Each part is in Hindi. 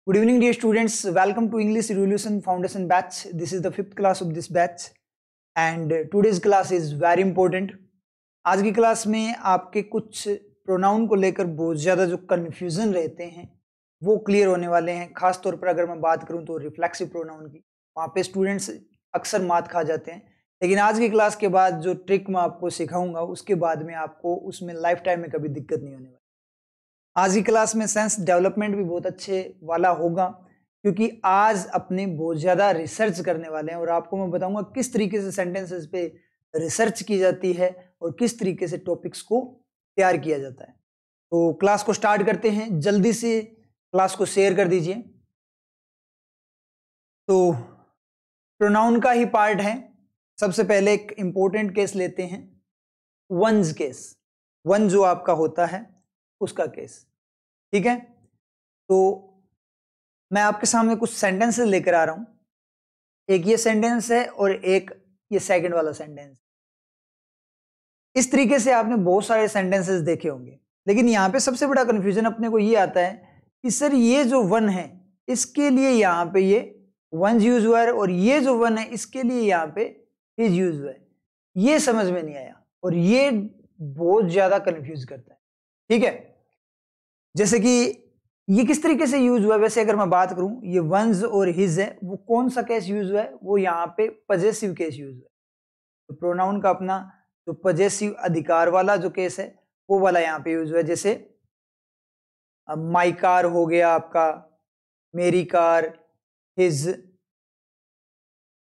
Good evening, dear students. Welcome to English Revolution Foundation batch. This is the fifth class of this batch, and today's class is very important. आज की क्लास में आपके कुछ प्रोनाउन को लेकर बहुत ज़्यादा जो कन्फ्यूज़न रहते हैं वो क्लियर होने वाले हैं. खास तौर पर अगर मैं बात करूं तो रिफ्लेक्सिव प्रोनाउन की, वहाँ पे स्टूडेंट्स अक्सर मात खा जाते हैं. लेकिन आज की क्लास के बाद जो ट्रिक मैं आपको सिखाऊंगा उसके बाद में आपको उसमें लाइफ टाइम में कभी दिक्कत नहीं होने वाली. आज की क्लास में सेंस डेवलपमेंट भी बहुत अच्छे वाला होगा, क्योंकि आज अपने बहुत ज़्यादा रिसर्च करने वाले हैं और आपको मैं बताऊंगा किस तरीके से सेंटेंसेस पे रिसर्च की जाती है और किस तरीके से टॉपिक्स को तैयार किया जाता है. तो क्लास को स्टार्ट करते हैं. जल्दी से क्लास को शेयर कर दीजिए. तो प्रोनाउन का ही पार्ट है. सबसे पहले एक इंपॉर्टेंट केस लेते हैं, वंस केस. वन जो आपका होता है उसका केस, ठीक है. तो मैं आपके सामने कुछ सेंटेंसेस लेकर आ रहा हूं. एक ये सेंटेंस है और एक ये सेकंड वाला सेंटेंस. इस तरीके से आपने बहुत सारे सेंटेंसेस देखे होंगे, लेकिन यहाँ पे सबसे बड़ा कंफ्यूजन अपने को ये आता है कि सर ये जो वन है इसके लिए यहाँ पे ये वंस यूज हुआ है और ये जो वन है इसके लिए यहाँ पे इज यूज हुआ है. ये समझ में नहीं आया और ये बहुत ज्यादा कंफ्यूज करता है, ठीक है. जैसे कि ये किस तरीके से यूज हुआ है. वैसे अगर मैं बात करूं, ये वंस और हिज है, वो कौन सा केस यूज हुआ है, वो यहाँ पे पजेसिव केस यूज हुआ है. तो प्रोनाउन का अपना जो पजेसिव अधिकार वाला जो केस है वो वाला यहाँ पे यूज हुआ है. जैसे माई कार हो गया आपका, मेरी कार, हिज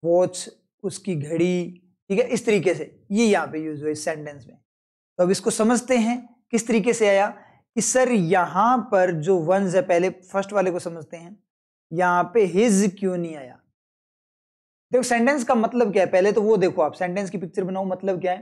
वॉच, उसकी घड़ी, ठीक है. इस तरीके से ये यहाँ पे यूज हुआ है इस सेंटेंस में. तो अब इसको समझते हैं किस तरीके से आया कि सर यहां पर जो वंस है, पहले फर्स्ट वाले को समझते हैं. यहां पे हिज क्यों नहीं आया. देखो सेंटेंस का मतलब क्या है, पहले तो वो देखो. आप सेंटेंस की पिक्चर बनाओ. मतलब क्या है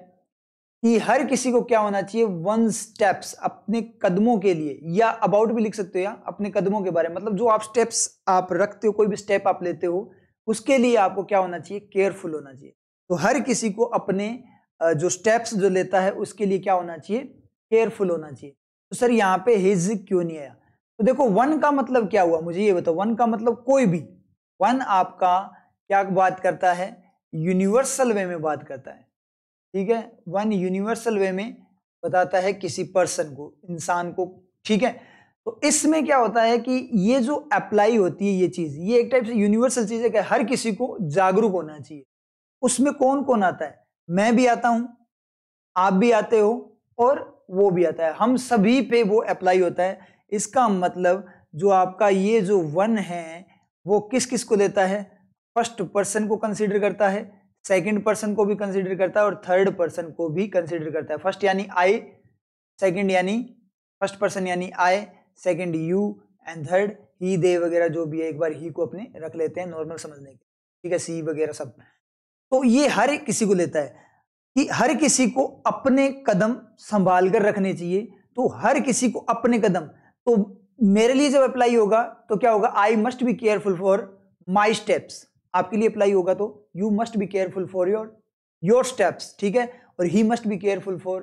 कि हर किसी को क्या होना चाहिए, वन स्टेप्स अपने कदमों के लिए, या अबाउट भी लिख सकते हो, या अपने कदमों के बारे में. मतलब जो आप स्टेप्स आप रखते हो, कोई भी स्टेप आप लेते हो, उसके लिए आपको क्या होना चाहिए, केयरफुल होना चाहिए. तो हर किसी को अपने जो स्टेप्स जो लेता है उसके लिए क्या होना चाहिए, केयरफुल होना चाहिए. तो सर यहाँ पे हिज क्यों नहीं आया. तो देखो वन का मतलब क्या हुआ, मुझे ये बताओ. वन का मतलब कोई भी. वन आपका क्या बात करता है, यूनिवर्सल वे में बात करता है, ठीक है. वन यूनिवर्सल वे में बताता है किसी पर्सन को, इंसान को, ठीक है. तो इसमें क्या होता है कि ये जो अप्लाई होती है ये चीज, ये एक टाइप से यूनिवर्सल चीज है कि हर किसी को जागरूक होना चाहिए. उसमें कौन कौन आता है, मैं भी आता हूं, आप भी आते हो, और वो भी आता है. हम सभी पे वो अप्लाई होता है. इसका मतलब जो आपका ये जो वन है वो किस किस को लेता है, फर्स्ट पर्सन को कंसीडर करता है, सेकंड पर्सन को भी कंसीडर करता है, और थर्ड पर्सन को भी कंसीडर करता है. फर्स्ट यानी आई, सेकंड यानी फर्स्ट पर्सन यानी आई, सेकंड यू, एंड थर्ड ही, दे वगैरह जो भी है. एक बार ही को अपने रख लेते हैं नॉर्मल समझने के, ठीक है, सी वगैरह सब. तो ये हर किसी को लेता है कि हर किसी को अपने कदम संभाल कर रखने चाहिए. तो हर किसी को अपने कदम, तो मेरे लिए जब अप्लाई होगा तो क्या होगा, I must be careful for my steps. आपके लिए अप्लाई होगा तो you must be careful for your steps, ठीक है. और he must be careful for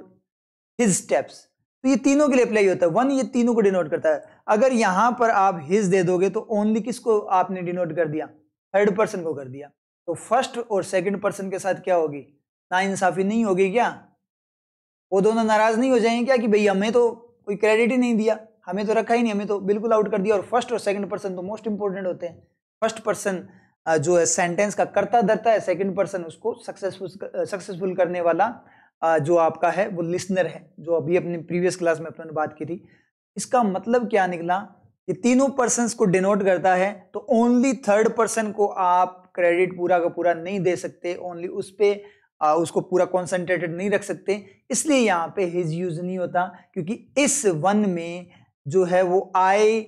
his steps. तो ये तीनों के लिए अप्लाई होता है. वन ये तीनों को डिनोट करता है. अगर यहां पर आप हिज दे दोगे तो ओनली किसको आपने डिनोट कर दिया, थर्ड पर्सन को कर दिया. तो फर्स्ट और सेकंड पर्सन के साथ क्या होगी, नाइंसाफी नहीं होगी क्या. वो दोनों नाराज नहीं हो जाएंगे क्या कि भाई हमें तो कोई क्रेडिट ही नहीं दिया, हमें तो रखा ही नहीं, हमें तो बिल्कुल आउट कर दिया. और फर्स्ट और सेकंड पर्सन तो मोस्ट इंपोर्टेंट होते हैं. फर्स्ट पर्सन जो है सेंटेंस का कर्ता धर्ता है, सेकंड पर्सन उसको सक्सेसफुल करने वाला जो आपका है वो लिसनर है, जो अभी अपने प्रीवियस क्लास में अपने बात की थी. इसका मतलब क्या निकला, ये तीनों पर्सन्स को डिनोट करता है. तो ओनली थर्ड पर्सन को आप क्रेडिट पूरा का पूरा नहीं दे सकते, ओनली उस पे उसको पूरा कॉन्सेंट्रेटेड नहीं रख सकते. इसलिए यहाँ पे हिज यूज नहीं होता, क्योंकि इस वन में जो है वो आई,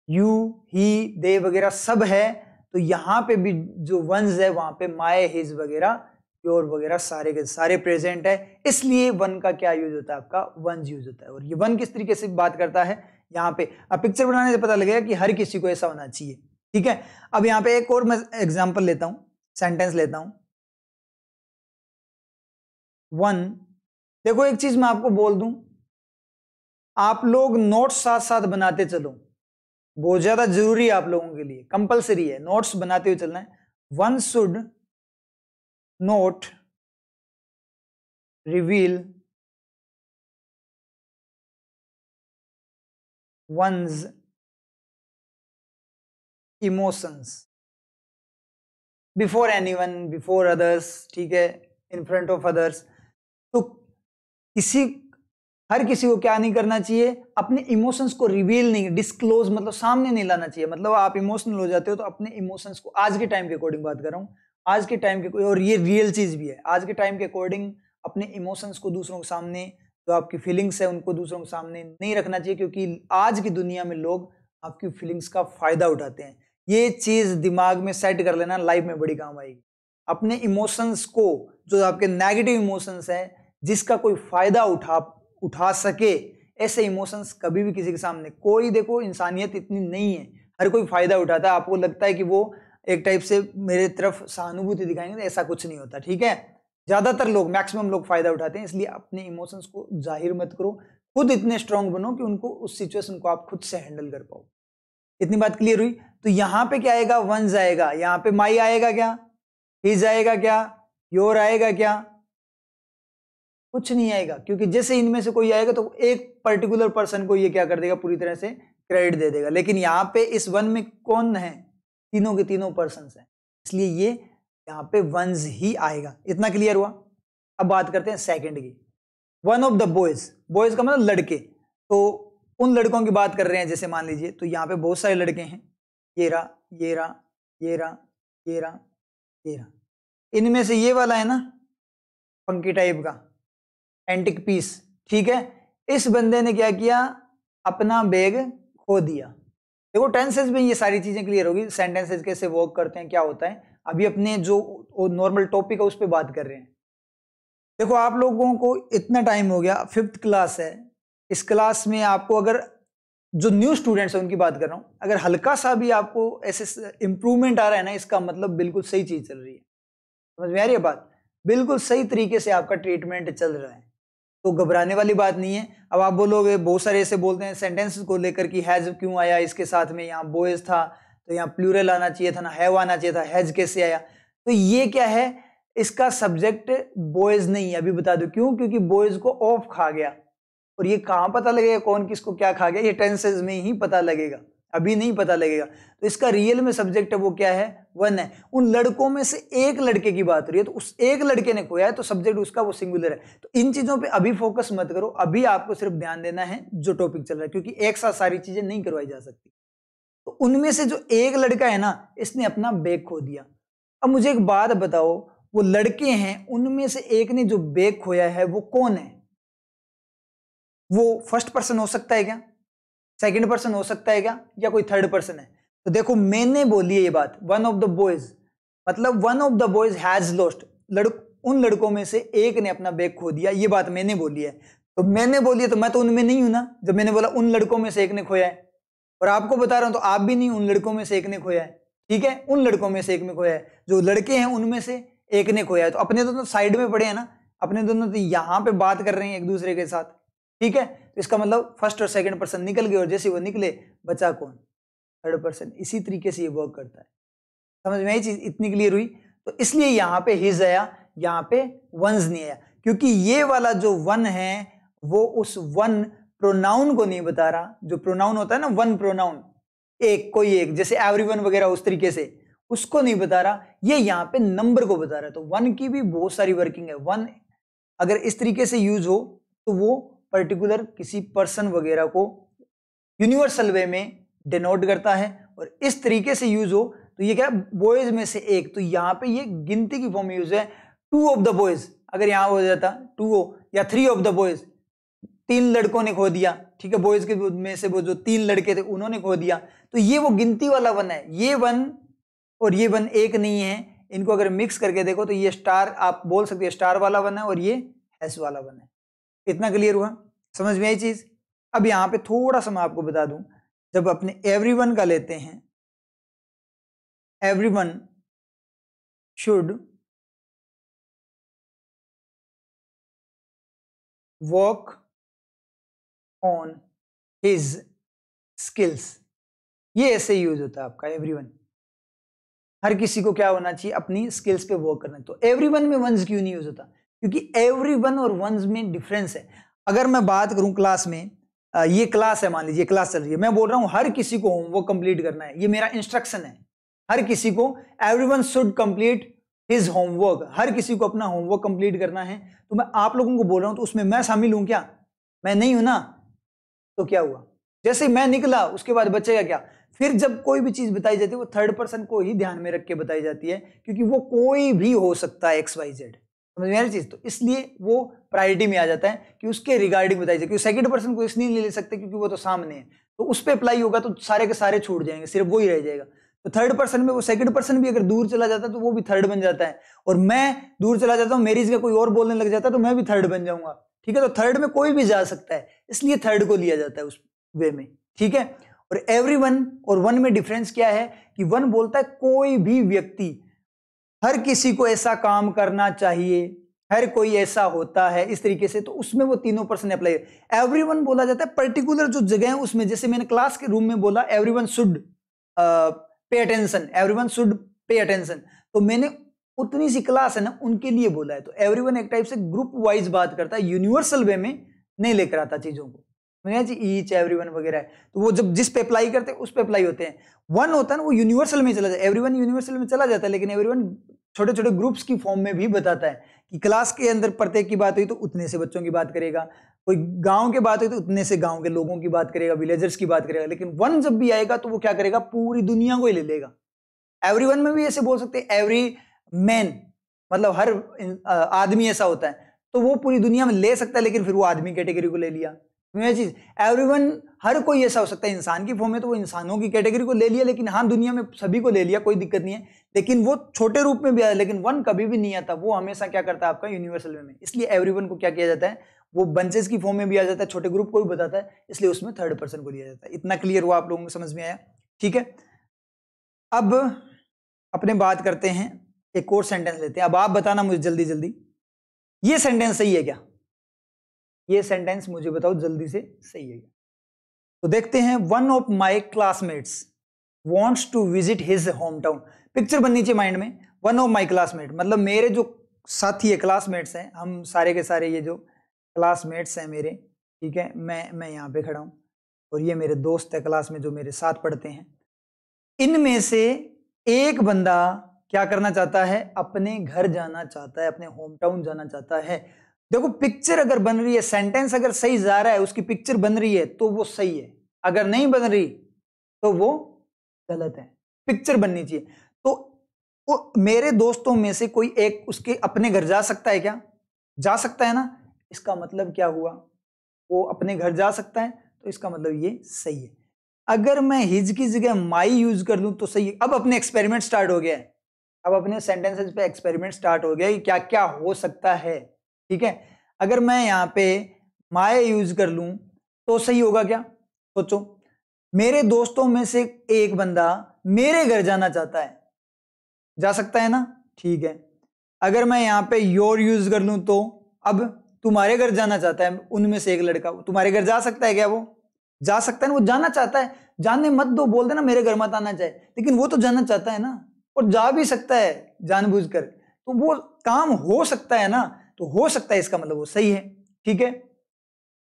यू, ही, दे वगैरह सब है. तो यहाँ पे भी जो वंस है वहां पे माय, हिज वगैरह, योर वगैरह सारे के सारे प्रेजेंट है. इसलिए वन का क्या यूज होता है, आपका वंस यूज होता है. और ये वन किस तरीके से बात करता है, यहाँ पे अब पिक्चर बनाने से पता लगेगा कि हर किसी को ऐसा होना चाहिए, ठीक है. अब यहाँ पे एक और मैं एग्जांपल लेता हूं, सेंटेंस लेता हूं. वन, देखो एक चीज मैं आपको बोल दूं, आप लोग नोट्स साथ साथ बनाते चलो. बहुत ज्यादा जरूरी है आप लोगों के लिए, कंपलसरी है, नोट्स बनाते हुए चलना है। One should note reveal one's emotions before anyone, before others, ठीक है, इन फ्रंट ऑफ अदर्स। तो किसी हर किसी को क्या नहीं करना चाहिए, अपने इमोशंस को रिवील नहीं, डिस्क्लोज मतलब सामने नहीं लाना चाहिए। मतलब आप इमोशनल हो जाते हो तो अपने इमोशंस को, आज के टाइम के अकॉर्डिंग बात कर रहा हूं, आज के टाइम के, और ये रियल चीज भी है, आज के टाइम के अकॉर्डिंग अपने इमोशंस को दूसरों के सामने, जो आपकी फीलिंग्स है उनको दूसरों के सामने नहीं रखना चाहिए, क्योंकि आज की दुनिया में लोग आपकी फीलिंग्स का फायदा उठाते हैं। ये चीज दिमाग में सेट कर लेना, लाइफ में बड़ी काम आएगी। अपने इमोशंस को, जो आपके नेगेटिव इमोशंस हैं, जिसका कोई फायदा उठा सके, ऐसे इमोशंस कभी भी किसी के सामने, कोई देखो इंसानियत इतनी नहीं है, हर कोई फायदा उठाता है। आपको लगता है कि वो एक टाइप से मेरे तरफ सहानुभूति दिखाएंगे, तो ऐसा कुछ नहीं होता, ठीक है। ज्यादातर लोग, मैक्सिमम लोग फायदा उठाते हैं, इसलिए अपने इमोशंस को जाहिर मत करो, खुद इतने स्ट्रांग बनो कि उनको, उस सिचुएशन को आप खुद से हैंडल कर पाओ। इतनी बात क्लियर हुई। तो यहां पे क्या आएगा, वंस आएगा, यहां पे माई आएगा क्या, हिज आएगा क्या, योर आएगा क्या, कुछ नहीं आएगा, क्योंकि जैसे इनमें से कोई आएगा तो एक पर्टिकुलर पर्सन को ये क्या कर देगा, पूरी तरह से क्रेडिट दे देगा। लेकिन यहाँ पे इस वन में कौन है, तीनों के तीनों पर्सन हैं, इसलिए ये यहाँ पे वंस ही आएगा। इतना क्लियर हुआ। अब बात करते हैं सेकंड की। One of the boys, boys का मतलब लड़के, तो उन लड़कों की बात कर रहे हैं, जैसे मान लीजिए, तो यहाँ पे बहुत सारे लड़के हैं, ये रहा, ये रहा, ये रहा, ये रहा, ये रहा। इनमें से ये वाला है ना फंकी टाइप का, एंटिक पीस, ठीक है। इस बंदे ने क्या किया, अपना बैग खो दिया। देखो टेंसेस में ये सारी चीजें क्लियर होगी, सेंटेंसेस कैसे वर्क करते हैं, क्या होता है। अभी अपने जो नॉर्मल टॉपिक है उस पर बात कर रहे हैं। देखो आप लोगों को इतना टाइम हो गया, 5th क्लास है, इस क्लास में आपको, अगर जो न्यू स्टूडेंट्स है उनकी बात कर रहा हूं, अगर हल्का सा भी आपको ऐसे इंप्रूवमेंट आ रहा है ना, इसका मतलब बिल्कुल सही चीज चल रही है। समझ में आ रही है बात, बिल्कुल सही तरीके से आपका ट्रीटमेंट चल रहा है, तो घबराने वाली बात नहीं है। अब आप बोलोगे, बहुत सारे ऐसे बोलते हैं सेंटेंसेस को लेकर कि हैज क्यों आया इसके साथ में, यहाँ बॉयज था तो यहाँ प्लूरल आना चाहिए था ना, हैव आना चाहिए था, हैज कैसे आया। तो ये क्या है, इसका सब्जेक्ट बॉयज नहीं है। अभी बता दो क्यों, क्योंकि बॉयज को ऑफ खा गया, और ये कहां पता लगेगा कौन किसको क्या खा गया, ये टेंसेस में ही पता लगेगा, अभी नहीं पता लगेगा। तो इसका रियल में सब्जेक्ट है वो क्या है, वन है। उन लड़कों में से एक लड़के की बात हो रही है, तो उस एक लड़के ने खोया है, तो सब्जेक्ट उसका वो सिंगुलर है। तो इन चीजों पे अभी फोकस मत करो, अभी आपको सिर्फ ध्यान देना है जो टॉपिक चल रहा है, क्योंकि एक साथ सारी चीजें नहीं करवाई जा सकती। तो उनमें से जो एक लड़का है ना, इसने अपना बैग खो दिया। अब मुझे एक बात बताओ, वो लड़के हैं, उनमें से एक ने जो बैग खोया है वो कौन है। वो फर्स्ट पर्सन हो सकता है क्या, सेकंड पर्सन हो सकता है क्या, या कोई थर्ड पर्सन है। तो देखो मैंने बोली है ये बात, वन ऑफ द बॉयज, मतलब one of the boys has lost, उन लड़कों में से एक ने अपना बैग खो दिया, ये बात मैंने बोली है। तो मैंने बोली है तो मैं तो उनमें नहीं हूं ना, जब मैंने बोला उन लड़कों में से एक ने खोया है, और आपको बता रहा हूं तो आप भी नहीं, उन लड़कों में से एक ने खोया है, ठीक है, उन लड़कों में से एक ने खोया है, जो लड़के हैं उनमें से एक ने खोया है। तो अपने दोनों साइड में पड़े हैं ना, अपने दोनों तो यहां पे बात कर रहे हैं एक दूसरे के साथ, ठीक है। तो इसका मतलब फर्स्ट और सेकंड पर्सन निकल गए, और जैसे वो निकले बचा कौन, थर्ड पर्सन। इसी तरीके से ये वर्क करता है। समझ में आई चीज, इतनी क्लियर हुई। तो इसलिए यहां पे हिज आया, यहां पे वंस नहीं आया, क्योंकि ये वाला जो वन है वो उस वन प्रोनाउन को नहीं बता रहा। जो प्रोनाउन होता है ना, वन प्रोनाउन, एक, कोई एक, जैसे एवरीवन वगैरह, उस तरीके से उसको नहीं बता रहा, ये यहां पे नंबर को बता रहा है। तो वन की भी बहुत सारी वर्किंग है। वन अगर इस तरीके से यूज हो तो वो पर्टिकुलर किसी पर्सन वगैरह को यूनिवर्सल वे में डिनोट करता है, और इस तरीके से यूज हो तो ये क्या, बॉयज में से एक, तो यहां पे ये गिनती की फॉर्म यूज है। टू ऑफ द बॉयज, अगर यहां हो जाता टू हो, या थ्री ऑफ द बॉयज, तीन लड़कों ने खो दिया, ठीक है, बॉयज के में से वो जो तीन लड़के थे उन्होंने खो दिया, तो ये वो गिनती वाला वन है। ये वन और ये वन एक नहीं है, इनको अगर मिक्स करके देखो तो ये स्टार, आप बोल सकते हैं स्टार वाला वन है, और ये एस वाला वन है। इतना क्लियर हुआ, समझ में आई चीज। अब यहां पे थोड़ा सा मैं आपको बता दूं, जब अपने एवरीवन का लेते हैं, everyone should work on his skills, ये ऐसे यूज होता है आपका एवरीवन। हर किसी को क्या होना चाहिए, अपनी स्किल्स पे वर्क करना है। तो एवरीवन में वंस क्यों नहीं यूज होता, क्योंकि एवरीवन और वंस में डिफरेंस है। अगर मैं बात करूं क्लास में, ये क्लास है, मान लीजिए क्लास चल रही है, मैं बोल रहा हूं हर किसी को होमवर्क कंप्लीट करना है, ये मेरा इंस्ट्रक्शन है। हर किसी को, everyone should complete his homework, हर किसी को अपना होमवर्क कंप्लीट करना है। तो मैं आप लोगों को बोल रहा हूं, तो उसमें मैं शामिल हूं क्या? मैं नहीं हूं ना। तो क्या हुआ, जैसे मैं निकला उसके बाद बचेगा क्या? फिर जब कोई भी चीज बताई जाती है वो थर्ड पर्सन को ही ध्यान में रख के बताई जाती है, क्योंकि वो कोई भी हो सकता है, XYZ, समझ में आ रही चीज? तो इसलिए वो प्रायोरिटी में आ जाता है कि उसके रिगार्डिंग बताई जाए, क्योंकि सेकंड पर्सन को इसलिए नहीं ले सकते क्योंकि वो तो सामने है, तो उस पर अप्लाई होगा तो सारे के सारे छूट जाएंगे, सिर्फ वो ही रह जाएगा। तो थर्ड पर्सन में वो सेकंड पर्सन भी अगर दूर चला जाता है तो वो भी थर्ड बन जाता है, और मैं दूर चला जाता हूं, मेरी जगह कोई और बोलने लग जाता है तो मैं भी थर्ड बन जाऊंगा, ठीक है? तो थर्ड में कोई भी जा सकता है, इसलिए थर्ड को लिया जाता है उस वे में, ठीक है? और एवरीवन और वन में डिफरेंस क्या है कि वन बोलता है कोई भी व्यक्ति, हर किसी को ऐसा काम करना चाहिए, हर कोई ऐसा होता है, इस तरीके से, तो उसमें वो तीनों पर्सन अप्लाई। एवरीवन बोला जाता है पर्टिकुलर जो जगह है उसमें, जैसे मैंने क्लास के रूम में बोला everyone should pay attention, everyone should pay attention, तो मैंने उतनी सी क्लास है ना उनके लिए बोला है। तो एवरीवन एक टाइप से ग्रुप वाइज बात करता है, यूनिवर्सल वे में नहीं लेकर आता चीजों को, ईच एवरीवन वगैरह है, तो वो जब जिस पे अप्लाई करते हैं उस पे अप्लाई होते हैं। वन होता है ना वो यूनिवर्सल में चला जाता है, एवरीवन यूनिवर्सल में चला जाता है, लेकिन एवरीवन छोटे छोटे ग्रुप्स की फॉर्म में भी बताता है कि क्लास के अंदर प्रत्येक की बात हुई तो उतने से बच्चों की बात करेगा, कोई गांव की बात हुई तो उतने से गांव के लोगों की बात करेगा, विलेजर्स की बात करेगा। लेकिन वन जब भी आएगा तो वो क्या करेगा, पूरी दुनिया को ही ले लेगा। एवरीवन में भी ऐसे बोल सकते हैं एवरी मैन, मतलब हर आदमी ऐसा होता है, तो वो पूरी दुनिया में ले सकता है, लेकिन फिर वो आदमी कैटेगरी को ले लिया। चीज एवरीवन, हर कोई ऐसा हो सकता है, इंसान की फॉर्म में तो वो इंसानों की कैटेगरी को ले लिया, लेकिन हाँ दुनिया में सभी को ले लिया, कोई दिक्कत नहीं है, लेकिन वो छोटे रूप में भी आया। लेकिन वन कभी भी नहीं आता, वो हमेशा क्या करता है आपका यूनिवर्सल में, इसलिए एवरीवन को क्या किया जाता है, वो बंचेस की फॉर्म में भी आ जाता है, छोटे ग्रुप को भी बताता है, इसलिए उसमें थर्ड पर्सन को लिया जाता है। इतना क्लियर हुआ आप लोगों को, समझ में आया? ठीक है, अब अपने बात करते हैं, एक और सेंटेंस लेते हैं। अब आप बताना मुझे जल्दी जल्दी, ये सेंटेंस सही है क्या? ये सेंटेंस मुझे बताओ जल्दी से, सही है क्या? तो देखते हैं, one of my classmates wants to visit his home town. Picture बननी चाहिए माइंड में, वन ऑफ माई क्लासमेट मतलब मेरे जो साथी है, क्लासमेट्स हैं, हम सारे के सारे ये जो क्लासमेट्स हैं मेरे, ठीक है, मैं यहाँ पे खड़ा हूँ और ये मेरे दोस्त है क्लास में जो मेरे साथ पढ़ते हैं। इनमें से एक बंदा क्या करना चाहता है, अपने घर जाना चाहता है, अपने होम टाउन जाना चाहता है। देखो पिक्चर अगर बन रही है, सेंटेंस अगर सही जा रहा है, उसकी पिक्चर बन रही है तो वो सही है, अगर नहीं बन रही तो वो गलत है। पिक्चर बननी चाहिए। तो मेरे दोस्तों में से कोई एक उसके अपने घर जा सकता है क्या? जा सकता है ना, इसका मतलब क्या हुआ, वो अपने घर जा सकता है, तो इसका मतलब ये सही है। अगर मैं हिज की जगह माई यूज कर लूं तो सही है। अब अपने एक्सपेरिमेंट स्टार्ट हो गया है, अब अपने सेंटेंसेस पे एक्सपेरिमेंट स्टार्ट हो गया कि क्या क्या हो सकता है, ठीक है। अगर मैं यहाँ पे माई यूज कर लूं तो सही होगा क्या? सोचो, मेरे दोस्तों में से एक बंदा मेरे घर जाना चाहता है, जा सकता है ना, ठीक है। अगर मैं यहाँ पे योर यूज कर लूं तो अब तुम्हारे घर जाना चाहता है, उनमें से एक लड़का, तुम्हारे घर जा सकता है क्या? वो जा सकता है ना, वो जाना चाहता है, जाने मत दो, बोल देना मेरे घर मत आना चाहे, लेकिन वो तो जाना चाहता है ना, और जा भी सकता है जानबूझकर, तो वो काम हो सकता है ना, तो हो सकता है, इसका मतलब वो सही है, ठीक है।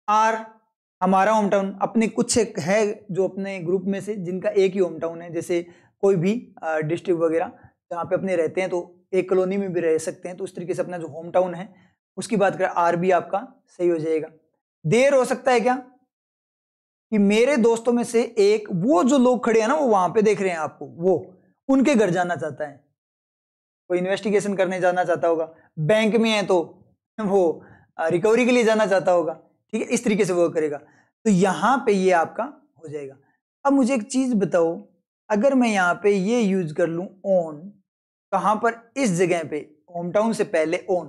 आर हमारा होम टाउन, अपने कुछ एक है जो अपने ग्रुप में से जिनका एक ही होम टाउन है, जैसे कोई भी डिस्ट्रिक्ट वगैरह जहाँ पे अपने रहते हैं, तो एक कॉलोनी में भी रह सकते हैं, तो उस तरीके से अपना जो होम टाउन है उसकी बात करें, आर भी आपका सही हो जाएगा। देर हो सकता है क्या, कि मेरे दोस्तों में से एक, वो जो लोग खड़े हैं ना, वो वहां पे देख रहे हैं आपको, वो उनके घर जाना चाहता है, कोई इन्वेस्टिगेशन करने जाना चाहता होगा, बैंक में है तो वो रिकवरी के लिए जाना चाहता होगा, ठीक है, इस तरीके से वो करेगा। तो यहां पे ये आपका हो जाएगा। अब मुझे एक चीज बताओ, अगर मैं यहाँ पे ये यूज कर लूं ऑन, कहां पर, इस जगह पे, होम टाउन से पहले ऑन,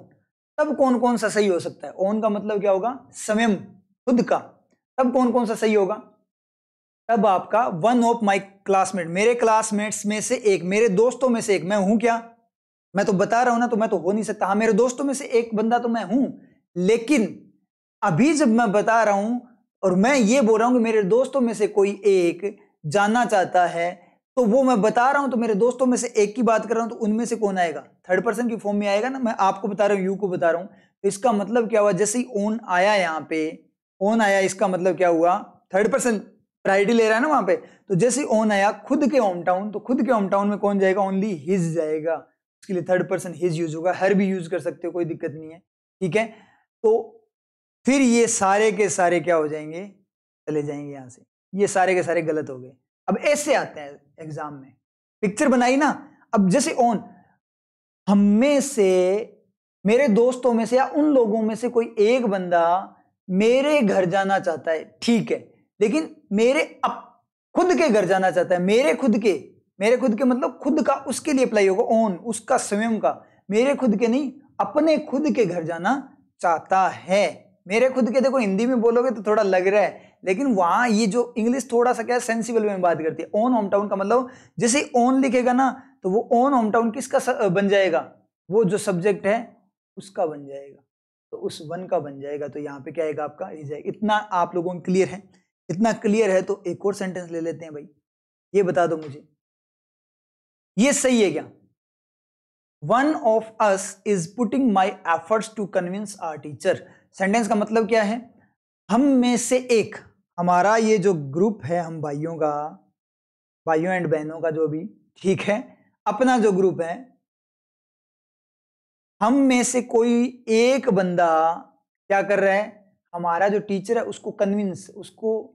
तब कौन कौन सा सही हो सकता है? ऑन का मतलब क्या होगा, स्वयं, खुद का, तब कौन कौन सा सही होगा? तब आपका वन ऑफ माई क्लासमेट, मेरे क्लासमेट्स में से एक, मेरे दोस्तों में से एक, मैं हूं क्या? मैं तो बता रहा हूं ना, तो मैं तो हो नहीं सकता। हाँ, मेरे दोस्तों में से एक बंदा तो मैं हूं, लेकिन अभी जब मैं बता रहा हूं और मैं ये बोल रहा हूं कि मेरे दोस्तों में से कोई एक जाना चाहता है, तो वो मैं बता रहा हूं, तो मेरे दोस्तों में से एक की बात कर रहा हूं, तो उनमें से कौन आएगा? थर्ड पर्सन की फॉर्म में आएगा ना। मैं आपको बता रहा हूं, यू को बता रहा हूं, तो इसका मतलब क्या हुआ? जैसे ही ओन आया, यहाँ पे ओन आया, इसका मतलब क्या हुआ? थर्ड पर्सन प्रायोरिटी ले रहा है ना वहां पे। तो जैसे ही ओन आया खुद के होम टाउन, तो खुद के होम टाउन में कौन जाएगा? ओनली हिज जाएगा। उसके लिए थर्ड पर्सन हिज यूज होगा। हर भी यूज कर सकते हो, कोई दिक्कत नहीं है, ठीक है। तो फिर ये सारे के सारे क्या हो जाएंगे? चले जाएंगे यहां से। ये सारे के सारे गलत हो गए। अब ऐसे आते हैं एग्जाम में, पिक्चर बनाई ना। अब जैसे ऑन, हम में से, मेरे दोस्तों में से या उन लोगों में से कोई एक बंदा मेरे घर जाना चाहता है, ठीक है, लेकिन मेरे खुद के घर जाना चाहता है। मेरे खुद के मतलब खुद का, उसके लिए अप्लाई होगा ऑन, उसका स्वयं का। मेरे खुद के नहीं, अपने खुद के घर जाना चाहता है। मेरे खुद के देखो हिंदी में बोलोगे तो थोड़ा लग रहा है, लेकिन वहां ये जो इंग्लिश थोड़ा सा क्या सेंसिबल में बात करती है। ओन होम टाउन का मतलब जैसे ओन लिखेगा ना, तो वो ओन होम टाउन किसका बन जाएगा? वो जो सब्जेक्ट है उसका बन जाएगा, तो उस वन का बन जाएगा। तो यहाँ पे क्या आएगा आपका? इज आएगा। इतना आप लोगों को क्लियर है? इतना क्लियर है तो एक और सेंटेंस ले लेते हैं भाई। ये बता दो मुझे, ये सही है क्या? One of us is putting my efforts to convince our teacher. Sentence का मतलब क्या है? हम में से एक, हमारा ये जो ग्रुप है, हम भाइयों का, भाइयों एंड बहनों का जो भी, ठीक है, अपना जो ग्रुप है, हम में से कोई एक बंदा क्या कर रहा है? हमारा जो टीचर है उसको कन्विंस, उसको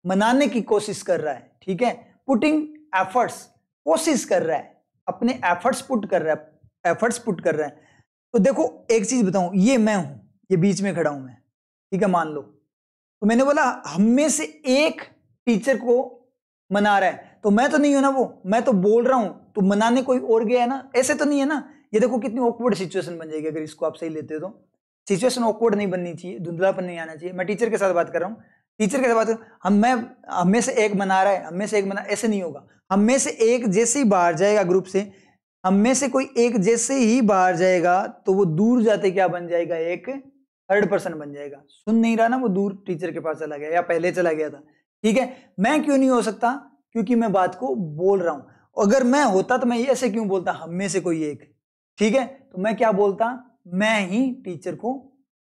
मनाने की कोशिश कर रहा है, ठीक है। पुटिंग एफर्ट्स, कोशिश कर रहा है, अपने एफर्ट्स पुट कर रहा है, एफर्ट्स पुट कर रहा है। तो देखो एक चीज बताऊं, ये मैं हूं, ये बीच में खड़ा हूं मैं, ठीक है, मान लो। तो मैंने बोला हम में से एक टीचर को मना रहा है, तो मैं तो नहीं हूं ना वो, मैं तो बोल रहा हूं, तो मनाने कोई और गया है ना, ऐसे तो नहीं है ना। ये देखो कितनी ऑकवर्ड सिचुएशन बन जाएगी अगर इसको आप सही लेते हो तो। सिचुएशन ऑकवर्ड नहीं बननी चाहिए, धुंधलापन नहीं आना चाहिए। मैं टीचर के साथ बात कर रहा हूं, टीचर के साथ बात, हम में से एक मना रहा है, हम में से एक मना, ऐसे नहीं होगा। हम में से एक जैसे ही बाहर जाएगा ग्रुप से, हम में से कोई एक जैसे ही बाहर जाएगा, तो वो दूर जाते क्या बन जाएगा? एक थर्ड पर्सन बन जाएगा। सुन नहीं रहा ना, वो दूर टीचर के पास चला गया या पहले चला गया था, ठीक है। मैं क्यों नहीं हो सकता? क्योंकि मैं बात को बोल रहा हूं। अगर मैं होता तो मैं ऐसे क्यों बोलता? हम में से कोई एक, ठीक है, तो मैं क्या बोलता? मैं ही टीचर को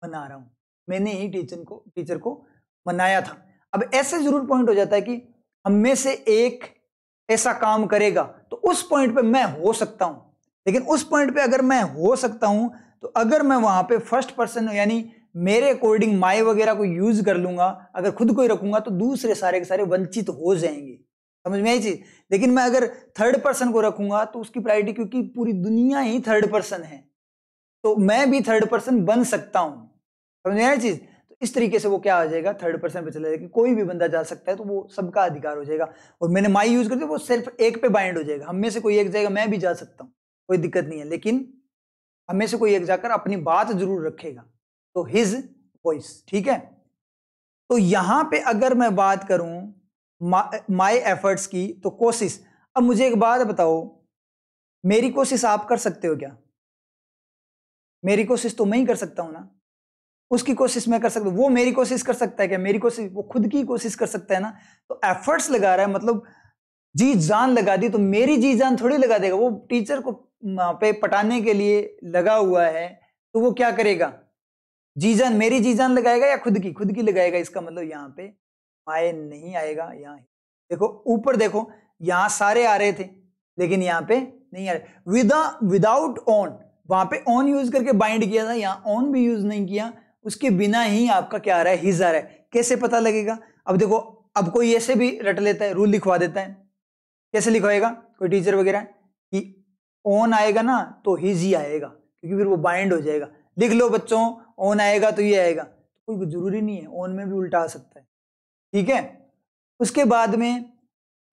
मना रहा हूं, मैंने ही टीचर को मनाया था। अब ऐसे जरूर पॉइंट हो जाता है कि हम में से एक ऐसा काम करेगा, तो उस पॉइंट पे मैं हो सकता हूं। लेकिन उस पॉइंट पे अगर मैं हो सकता हूं, तो अगर मैं वहां पे फर्स्ट पर्सन यानी मेरे अकॉर्डिंग माई वगैरह को यूज कर लूंगा, अगर खुद को ही रखूंगा, तो दूसरे सारे के सारे वंचित हो जाएंगे। समझ में आई चीज? लेकिन मैं अगर थर्ड पर्सन को रखूंगा तो उसकी प्रायोरिटी, क्योंकि पूरी दुनिया ही थर्ड पर्सन है, तो मैं भी थर्ड पर्सन बन सकता हूं। समझ में आई चीज? तो इस तरीके से वो क्या आ जाएगा? थर्ड पर्सन पे चला जाएगा, कोई भी बंदा जा सकता है, तो वो सबका अधिकार हो जाएगा। और मैंने माई यूज कर दिया, वो सिर्फ एक पे बाइंड हो जाएगा। हम में से कोई एक जाएगा, मैं भी जा सकता हूं, कोई दिक्कत नहीं है, लेकिन हम में से कोई एक जाकर अपनी बात जरूर रखेगा, तो हिज वॉइस, ठीक है। तो यहां पे अगर मैं बात करूं माई एफर्ट्स की, तो कोशिश। अब मुझे एक बात बताओ, मेरी कोशिश आप कर सकते हो क्या? मेरी कोशिश तो मैं ही कर सकता हूं ना, उसकी कोशिश मैं कर सकता हूं, वो मेरी कोशिश कर सकता है क्या? मेरी कोशिश, वो खुद की कोशिश कर सकता है ना। तो एफर्ट्स लगा रहा है, मतलब जी जान लगा दी, तो मेरी जी जान थोड़ी लगा देगा। वो टीचर को पे पटाने के लिए लगा हुआ है, तो वो क्या करेगा? जी जान, मेरी जी जान लगाएगा या खुद की लगाएगा। इसका मतलब यहाँ पे माय नहीं आएगा। यहाँ देखो, ऊपर देखो, यहाँ सारे आ रहे थे, लेकिन यहाँ पे नहीं आ रहे। विदाउट ऑन, वहां पे ऑन यूज करके बाइंड किया था, यहाँ ऑन भी यूज नहीं किया, उसके बिना ही आपका क्या आ रहा है? हिज आ रहा है। कैसे पता लगेगा? अब देखो, अब कोई ऐसे भी रट लेता है, रूल लिखवा देता है। कैसे लिखवाएगा कोई टीचर वगैरह कि ऑन आएगा ना तो हिज ही आएगा, क्योंकि फिर वो बाइंड हो जाएगा। लिख लो बच्चों, ऑन आएगा तो ये आएगा। तो कोई जरूरी नहीं है, ऑन में भी उल्टा आ सकता है, ठीक है। उसके बाद में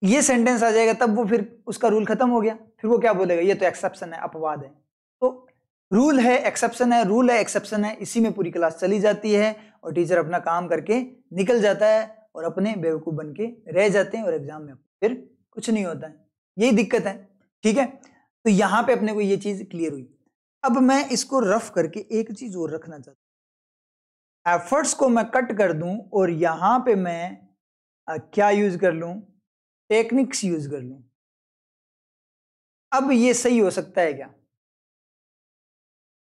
ये सेंटेंस आ जाएगा, तब वो फिर उसका रूल खत्म हो गया। फिर वो क्या बोलेगा? ये तो एक्सेप्शन है, अपवाद है। तो रूल है, एक्सेप्शन है, रूल है, एक्सेप्शन है, इसी में पूरी क्लास चली जाती है, और टीचर अपना काम करके निकल जाता है, और अपने बेवकूफ बन के रह जाते हैं, और एग्जाम में फिर कुछ नहीं होता है। यही दिक्कत है, ठीक है। तो यहां पे अपने को ये चीज क्लियर हुई। अब मैं इसको रफ करके एक चीज और रखना चाहता हूं। एफर्ट्स को मैं कट कर दूं, और यहां पे मैं क्या यूज कर लूं? टेक्निक्स यूज कर लूं। अब ये सही हो सकता है क्या?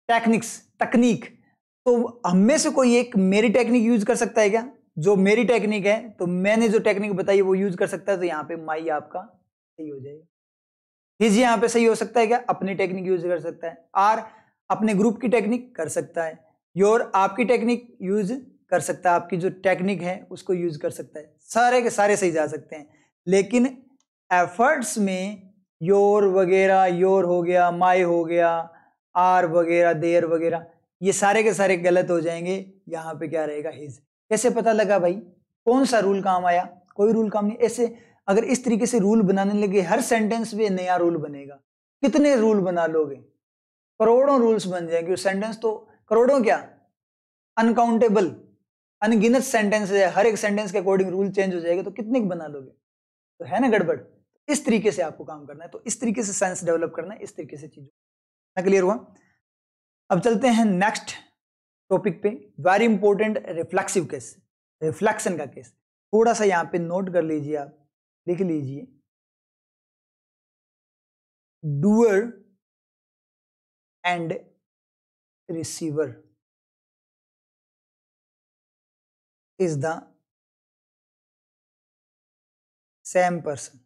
टेक्निक्स, तकनीक, तो हम में से कोई एक मेरी टेक्निक यूज कर सकता है क्या? जो मेरी टेक्निक है तो मैंने जो टेक्निक बताई वो यूज कर सकता है, तो यहाँ पे माई आपका सही हो जाएगा। हिज यहाँ पे सही हो सकता है क्या? अपनी टेक्निक यूज कर सकता है। आर अपने ग्रुप की टेक्निक कर सकता है। योर आपकी टेक्निक यूज कर सकता है, आपकी जो टेक्निक है उसको यूज कर सकता है। सारे के सारे सही जा सकते हैं, लेकिन एफर्ट्स में योर वगैरह, योर हो गया, माई हो गया, आर वगैरह, देयर वगैरह, ये सारे के सारे गलत हो जाएंगे। यहाँ पे क्या रहेगा? हिज। कैसे पता लगा भाई? कौन सा रूल काम आया? कोई रूल काम नहीं। ऐसे अगर इस तरीके से रूल बनाने लगे, हर सेंटेंस में नया रूल बनेगा। कितने रूल बना लोगे? करोड़ों रूल्स बन जाएंगे। सेंटेंस तो करोड़ों क्या, अनकाउंटेबल, अनगिनत सेंटेंस है, हर एक सेंटेंस के अकॉर्डिंग रूल चेंज हो जाएगा, तो कितने बना लोगे? तो है ना गड़बड़। इस तरीके से आपको काम करना है, तो इस तरीके से सेंस डेवलप करना है, इस तरीके से चीजों। क्लियर हुआ? अब चलते हैं नेक्स्ट टॉपिक पे, very important, reflexive case, reflection का केस। थोड़ा सा यहाँ पे नोट कर लीजिए, आप लिख लीजिए, doer and receiver is the same person.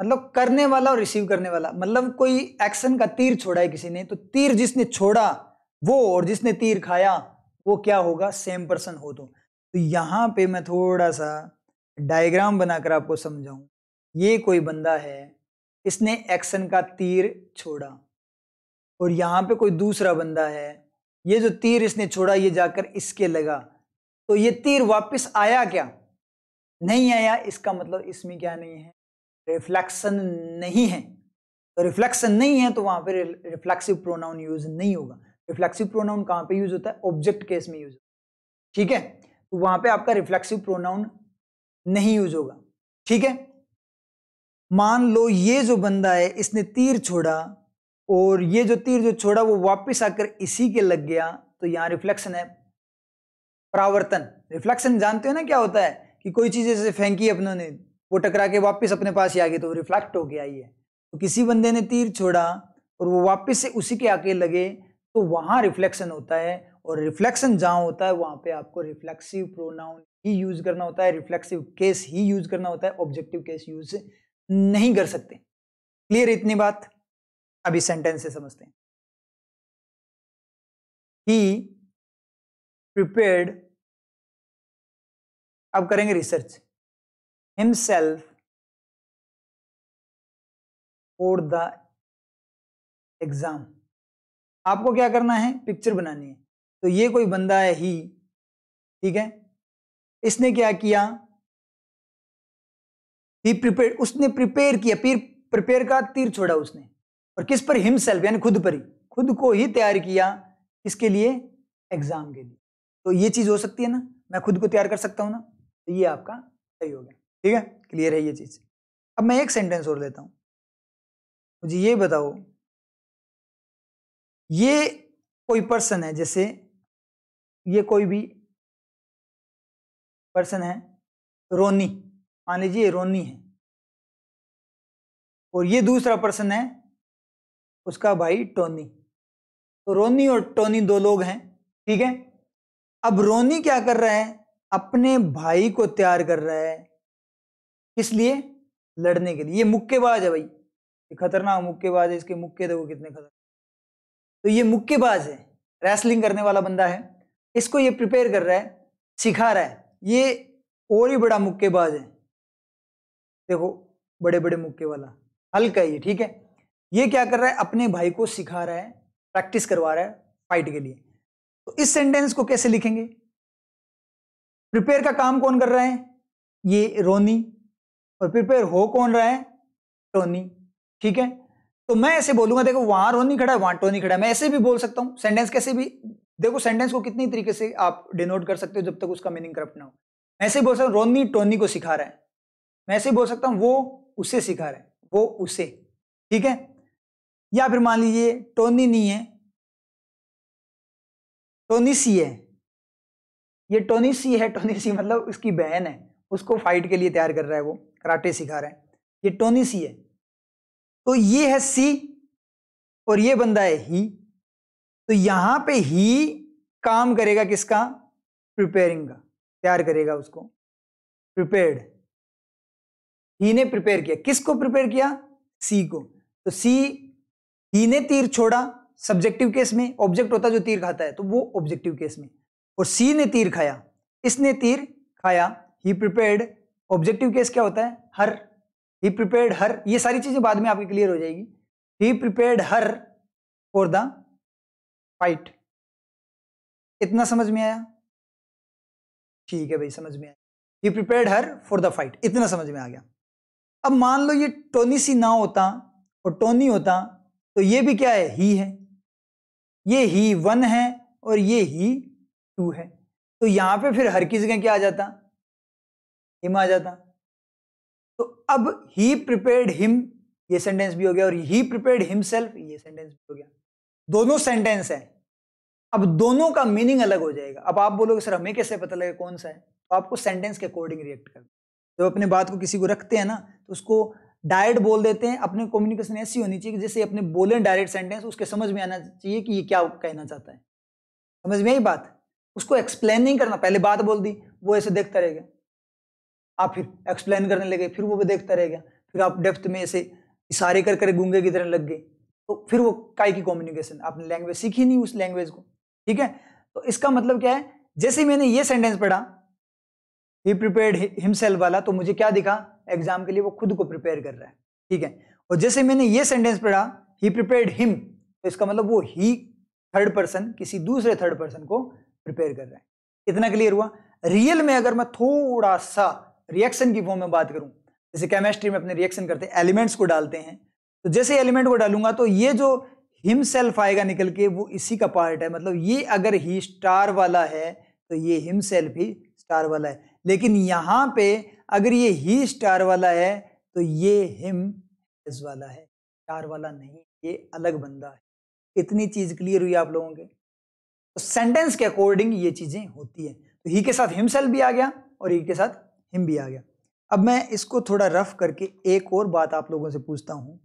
मतलब करने वाला और रिसीव करने वाला, मतलब कोई एक्शन का तीर छोड़ा है किसी ने, तो तीर जिसने छोड़ा वो और जिसने तीर खाया वो क्या होगा? सेम पर्सन हो। तो यहां पे मैं थोड़ा सा डायग्राम बनाकर आपको समझाऊं। ये कोई बंदा है, इसने एक्शन का तीर छोड़ा, और यहां पे कोई दूसरा बंदा है, ये जो तीर इसने छोड़ा ये जाकर इसके लगा, तो ये तीर वापस आया क्या? नहीं आया। इसका मतलब इसमें क्या नहीं है? रिफ्लेक्शन नहीं है। तो रिफ्लेक्शन नहीं है तो वहां पे रिफ्लेक्सिव प्रोनाउन यूज नहीं होगा। रिफ्लेक्सिव प्रोनाउन कहां पे यूज होता है? ऑब्जेक्ट केस में यूज होता है। ठीक है, तो वहां पे आपका रिफ्लेक्सिव प्रोनाउन नहीं यूज होगा। ठीक है, मान लो ये जो बंदा है इसने तीर छोड़ा, और ये जो तीर जो छोड़ा वो वापस आकर इसी के लग गया, तो यहां रिफ्लेक्शन है, परावर्तन। रिफ्लेक्शन जानते हो ना क्या होता है? कि कोई चीज जैसे फेंकी अपनों ने, वो टकरा के वापस अपने पास ही आ गई, तो रिफ्लेक्ट होके आई है। तो किसी बंदे ने तीर छोड़ा और वो वापस से उसी के आके लगे, तो वहां रिफ्लेक्शन होता है। और रिफ्लेक्शन जहां होता है वहां पे आपको रिफ्लेक्सिव प्रोनाउन ही यूज करना होता है, रिफ्लेक्सिव केस ही यूज करना होता है, ऑब्जेक्टिव केस यूज नहीं कर सकते। क्लियर इतनी बात? अभी सेंटेंस से समझते हैं। ही प्रिपेयर्ड, अब करेंगे research, himself for the exam. आपको क्या करना है? पिक्चर बनानी है। तो ये कोई बंदा है ही, ठीक है, इसने क्या किया? ही प्रिपेयर, उसने प्रिपेयर किया, प्रिपेयर का तीर छोड़ा उसने, और किस पर? हिमसेल्फ, यानी खुद पर ही, खुद को ही तैयार किया। किसके लिए? एग्जाम के लिए। तो ये चीज हो सकती है ना, मैं खुद को तैयार कर सकता हूं ना, तो ये आपका सही हो गया। ठीक है, क्लियर है ये चीज? अब मैं एक सेंटेंस और लेता हूं, मुझे ये बताओ, ये कोई पर्सन है, जैसे ये कोई भी पर्सन है, रोनी, मान लीजिए रोनी है, और ये दूसरा पर्सन है उसका भाई टोनी। तो रोनी और टोनी दो लोग हैं, ठीक है। अब रोनी क्या कर रहा है? अपने भाई को तैयार कर रहा है, किस लिए? लड़ने के लिए। ये मुक्केबाज है भाई, ये खतरनाक मुक्केबाज है, इसके मुक्के देखो कितने खतरनाक। तो ये मुक्केबाज है, रेसलिंग करने वाला बंदा है, इसको ये प्रिपेयर कर रहा है, सिखा रहा है। ये और ही बड़ा मुक्केबाज है, देखो बड़े बड़े मुक्के वाला, हल्का है ये, ठीक है। ये क्या कर रहा है? अपने भाई को सिखा रहा है, प्रैक्टिस करवा रहा है फाइट के लिए। तो इस सेंटेंस को कैसे लिखेंगे? प्रिपेयर का काम कौन कर रहा है? ये रोनी, और प्रिपेयर हो कौन रहा है? टोनी, ठीक है। तो मैं ऐसे बोलूंगा, देखो वहां रोनी खड़ा है, वहां टोनी खड़ा है, मैं ऐसे भी बोल सकता हूं। सेंटेंस कैसे भी, देखो सेंटेंस को कितनी तरीके से आप डिनोट कर सकते हो जब तक उसका मीनिंग करप्ट ना हो। मैं ऐसे बोल सकता हूं रोनी टोनी को सिखा रहा है, मैं ऐसे बोल सकता हूं वो उसे सिखा रहा है, वो उसे, ठीक है। या फिर मान लीजिए टोनी नहीं है, टोनी सी है, ये टोनी सी है, टोनी सी मतलब उसकी बहन है, उसको फाइट के लिए तैयार कर रहा है, वो कराटे सिखा रहा है। ये टोनी सी है, तो ये है सी और ये बंदा है ही। तो यहां पे ही काम करेगा किसका? प्रिपेयरिंग का, तैयार करेगा उसको, प्रिपेयर्ड। ही ने प्रिपेयर किया, किसको प्रिपेयर किया? सी को। तो सी, ही ने तीर छोड़ा सब्जेक्टिव केस में, ऑब्जेक्ट होता जो तीर खाता है, तो वो ऑब्जेक्टिव केस में, और सी ने तीर खाया, इसने तीर खाया, ही प्रिपेयर्ड। ऑब्जेक्टिव केस क्या होता है? हर। ही प्रिपेयर्ड हर, ये सारी चीजें बाद में आपकी क्लियर हो जाएगी। He prepared her for the fight. इतना समझ में आया? ठीक है भाई, समझ में आया। He prepared her for the fight, इतना समझ में आ गया। अब मान लो ये टोनी सी ना होता और टोनी होता, तो ये भी क्या है? ही है। ये ही 1 है और ये ही 2 है। तो यहां पे फिर हर की जगह क्या आ जाता? हिम आ जाता। तो अब ही प्रिपेयर्ड हिम, ये सेंटेंस भी हो गया, और ही प्रिपेयर्ड हिमसेल्फ, ये सेंटेंस भी हो गया। दोनों सेंटेंस है। अब दोनों का मीनिंग अलग हो जाएगा। अब आप बोलोगे सर हमें कैसे पता लगेगा कौन सा है? तो आपको सेंटेंस के अकॉर्डिंग रिएक्ट करना। जब अपने बात को किसी को रखते हैं ना, तो उसको डायरेक्ट बोल देते हैं। अपने कम्युनिकेशन ऐसी होनी चाहिए कि जैसे अपने बोले डायरेक्ट सेंटेंस, उसके समझ में आना चाहिए कि ये क्या कहना चाहता है। समझ में आई बात? उसको एक्सप्लेन नहीं करना, पहले बात बोल दी, वो ऐसे देखता रहेगा, आप फिर एक्सप्लेन करने लगे, फिर वो भी देखता रहेगा, फिर आप डेप्थ में ऐसे इशारे कर कर गूंगे की तरह लग गए, तो फिर वो काय की कम्युनिकेशन? आपने लैंग्वेज सीखी नहीं उस लैंग्वेज को। ठीक है, तो इसका मतलब क्या है? जैसे ही मैंने ये सेंटेंस पढ़ा, ही प्रिपेयर्ड हिमसेल्फ वाला, तो मुझे क्या दिखा? एग्जाम के लिए वो खुद को प्रिपेयर कर रहा है। ठीक है, और जैसे मैंने ये सेंटेंस पढ़ा, ही प्रिपेयर्ड हिम, तो इसका मतलब वो ही थर्ड पर्सन किसी दूसरे थर्ड पर्सन को प्रिपेयर कर रहा है। इतना क्लियर हुआ? रियल में अगर मैं थोड़ा सा रिएक्शन की फॉर्म में बात करूं, जैसे केमिस्ट्री में अपने रिएक्शन करते हैं, एलिमेंट्स को डालते हैं, तो जैसे एलिमेंट को डालूंगा तो ये जो हिमसेल्फ आएगा निकल के, वो इसी का पार्ट है। मतलब ये अगर ही स्टार वाला है तो ये हिमसेल्फ ही स्टार वाला है, लेकिन यहां पे अगर ये ही स्टार वाला है तो ये हिम एस वाला है, स्टार वाला नहीं, ये अलग बंदा है। इतनी चीज क्लियर हुई आप लोगों के? तो सेंटेंस के अकॉर्डिंग ये चीजें होती है। तो ही के साथ हिमसेल्फ भी आ गया और ही के साथ हिम भी आ गया। अब मैं इसको थोड़ा रफ करके एक और बात आप लोगों से पूछता हूं।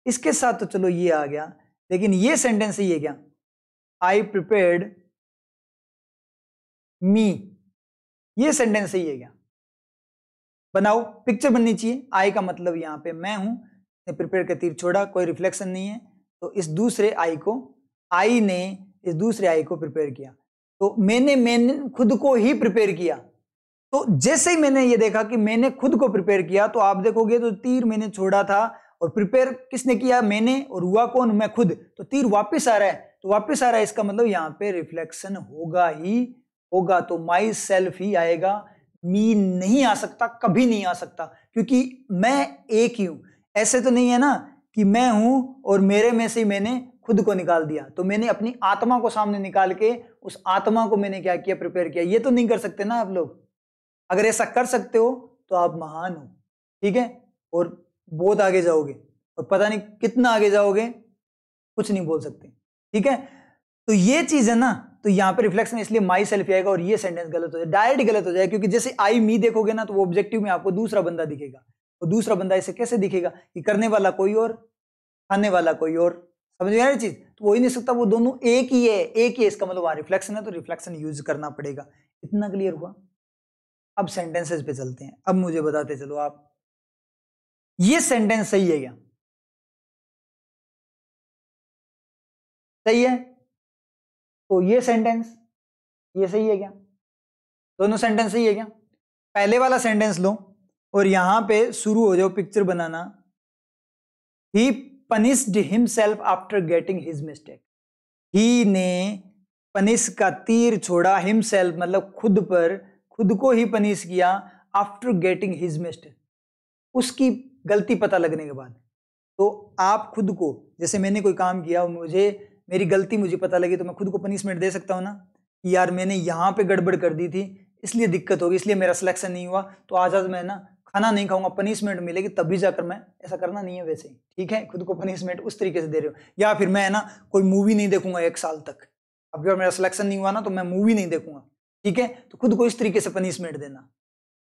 इसके साथ तो चलो ये आ गया, लेकिन ये सेंटेंस ही है क्या? आई प्रिपेयर्ड मी, ये सेंटेंस सही है क्या? बनाओ, पिक्चर बननी चाहिए। आई का मतलब यहां पे मैं हूं, ने प्रिपेयर का तीर छोड़ा, कोई रिफ्लेक्शन नहीं है, तो इस दूसरे आई को, आई ने इस दूसरे आई को प्रिपेयर किया। तो मैंने खुद को ही प्रिपेयर किया। तो जैसे ही मैंने ये देखा कि मैंने खुद को प्रिपेयर किया, तो आप देखोगे तो तीर मैंने छोड़ा था और प्रिपेयर किसने किया? मैंने, और हुआ कौन? मैं खुद। तो तीर वापस आ रहा है, तो वापस आ रहा है, इसका मतलब यहां पे रिफ्लेक्शन होगा ही होगा। तो माई सेल्फ ही आएगा, मी नहीं आ सकता, कभी नहीं आ सकता, क्योंकि मैं एक ही हूं। ऐसे तो नहीं है ना कि मैं हूं और मेरे में से मैंने खुद को निकाल दिया, तो मैंने अपनी आत्मा को सामने निकाल के उस आत्मा को मैंने क्या किया? प्रिपेयर किया। ये तो नहीं कर सकते ना आप लोग। अगर ऐसा कर सकते हो तो आप महान हो। ठीक है, और बहुत आगे जाओगे, और पता नहीं कितना आगे जाओगे, कुछ नहीं बोल सकते। ठीक है, तो ये चीज है ना, तो यहां पे रिफ्लेक्शन इसलिए माई सेल्फ आएगा, और ये सेंटेंस गलत हो जाए, डायरेक्ट गलत हो जाए, क्योंकि जैसे आई मी देखोगे ना, तो वो ऑब्जेक्टिव में आपको दूसरा बंदा दिखेगा। तो दूसरा बंदा ऐसे कैसे दिखेगा कि करने वाला कोई और, खाने वाला कोई और। समझ में आ रही चीज? तो हो ही नहीं सकता, वो दोनों एक ही है, एक ही है। इसका मतलब वहां रिफ्लेक्शन है, तो रिफ्लेक्शन यूज करना पड़ेगा। इतना क्लियर हुआ? अब सेंटेंसेस पे चलते हैं। अब मुझे बताते चलो आप, ये सेंटेंस सही है क्या? सही है? तो ये सेंटेंस, ये सही है क्या? दोनों सेंटेंस सही है क्या? पहले वाला सेंटेंस लो और यहां पे शुरू हो जाओ पिक्चर बनाना। He punished himself after getting his mistake. He ने पनिश का तीर छोड़ा, हिमसेल्फ मतलब खुद पर, खुद को ही पनिश किया, आफ्टर गेटिंग हिज मिस्टेक, उसकी गलती पता लगने के बाद। तो आप खुद को, जैसे मैंने कोई काम किया और मुझे मेरी गलती मुझे पता लगी, तो मैं खुद को पनिशमेंट दे सकता हूं ना कि यार मैंने यहां पे गड़बड़ कर दी थी, इसलिए दिक्कत होगी, इसलिए मेरा सिलेक्शन नहीं हुआ, तो आज मैं ना खाना नहीं खाऊंगा, पनिशमेंट मिलेगी तभी जाकर मैं। ऐसा करना नहीं है वैसे ही। ठीक है, खुद को पनिशमेंट उस तरीके से दे रहे हो। या फिर मैं ना कोई मूवी नहीं देखूंगा 1 साल तक, अब अगर मेरा सिलेक्शन नहीं हुआ ना तो मैं मूवी नहीं देखूंगा। ठीक है, तो खुद को इस तरीके से पनिशमेंट देना।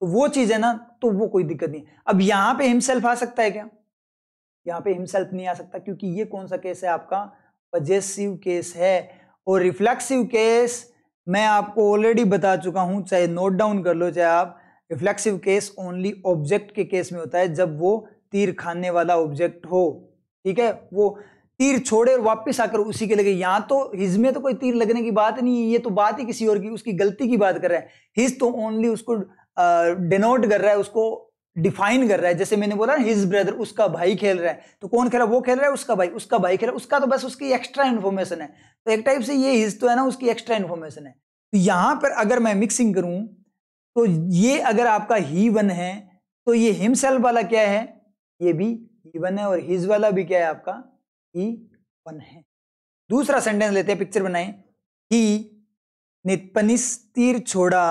तो वो चीज है ना, तो वो कोई दिक्कत नहीं। अब यहां पे हिमसेल्फ आ सकता है क्या? यहाँ पे हिमसेल्फ नहीं आ सकता, क्योंकि ये कौन सा केस है आपका? पजेसिव केस है। और रिफ्लेक्सिव केस मैं आपको ऑलरेडी बता चुका हूं, चाहे नोट डाउन कर लो चाहे आप। रिफ्लेक्सिव केस ओनली ऑब्जेक्ट के केस में होता है, जब वो तीर खाने वाला ऑब्जेक्ट हो, ठीक है, वो तीर छोड़े और वापस आकर उसी के लगे। यहाँ तो हिज में तो कोई तीर लगने की बात नहीं है, ये तो बात ही किसी और की, उसकी गलती की बात कर रहा है। हिज तो ओनली उसको डिनोट कर रहा है, उसको डिफाइन कर रहा है। जैसे मैंने बोला हिज ब्रदर, उसका भाई खेल रहा है, तो कौन खेल रहा है? वो खेल रहा है, उसका भाई खेल रहा है, उसका तो बस उसकी एक्स्ट्रा इन्फॉर्मेशन है। तो एक टाइप से ये हिज तो है ना, उसकी एक्स्ट्रा इन्फॉर्मेशन है। तो यहां पर अगर मैं मिक्सिंग करूं तो ये अगर आपका ही वन है तो ये हिमसेल्फ वाला क्या है? ये भी ही वन है, और हिज वाला भी क्या है आपका? ही वन है। दूसरा सेंटेंस लेते हैं, पिक्चर बनाएं। ही ने पनिस तीर छोड़ा,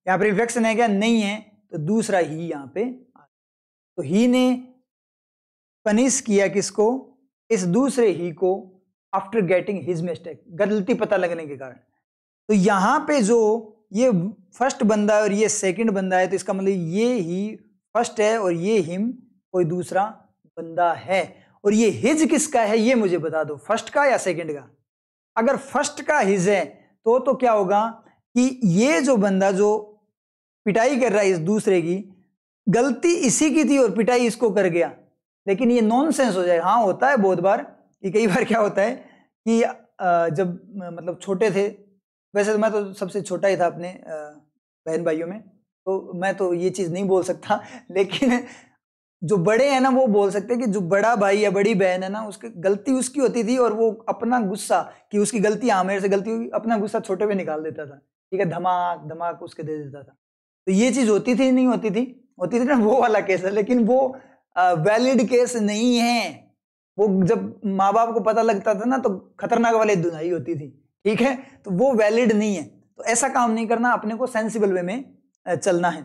यहां पर रिफ्लेक्शन है क्या? नहीं है, तो दूसरा ही यहां पे। तो ही ने पनिश किया किसको? इस दूसरे ही को, आफ्टर गेटिंग हिज मिस्टेक, गलती पता लगने के कारण। तो यहां पे जो ये फर्स्ट बंदा है और ये सेकंड बंदा है, तो इसका मतलब ये ही फर्स्ट है और ये हिम कोई दूसरा बंदा है। और ये हिज किसका है ये मुझे बता दो, फर्स्ट का या सेकंड का? अगर फर्स्ट का हिज है तो क्या होगा कि ये जो बंदा जो पिटाई कर रहा है इस दूसरे की, गलती इसी की थी और पिटाई इसको कर गया। लेकिन ये नॉनसेंस हो जाए। हाँ, होता है बहुत बार कि कई बार क्या होता है कि जब मतलब छोटे थे, वैसे तो मैं तो सबसे छोटा ही था अपने बहन भाइयों में, तो मैं तो ये चीज नहीं बोल सकता, लेकिन जो बड़े हैं ना वो बोल सकते हैं कि जो बड़ा भाई या बड़ी बहन है ना, उसकी गलती उसकी होती थी और वो अपना गुस्सा कि उसकी गलती, हाँ मेरे से गलती होगी, अपना गुस्सा छोटे पे निकाल देता था, ठीक है, धमाक धमाक उसके दे देता था। तो ये चीज होती थी नहीं होती थी? होती थी ना, वो वाला केस है। लेकिन वो वैलिड केस नहीं है। वो जब माँ बाप को पता लगता था ना तो खतरनाक वाली धुनाई होती थी, ठीक है, तो वो वैलिड नहीं है। तो ऐसा काम नहीं करना, अपने को सेंसिबल वे में चलना है।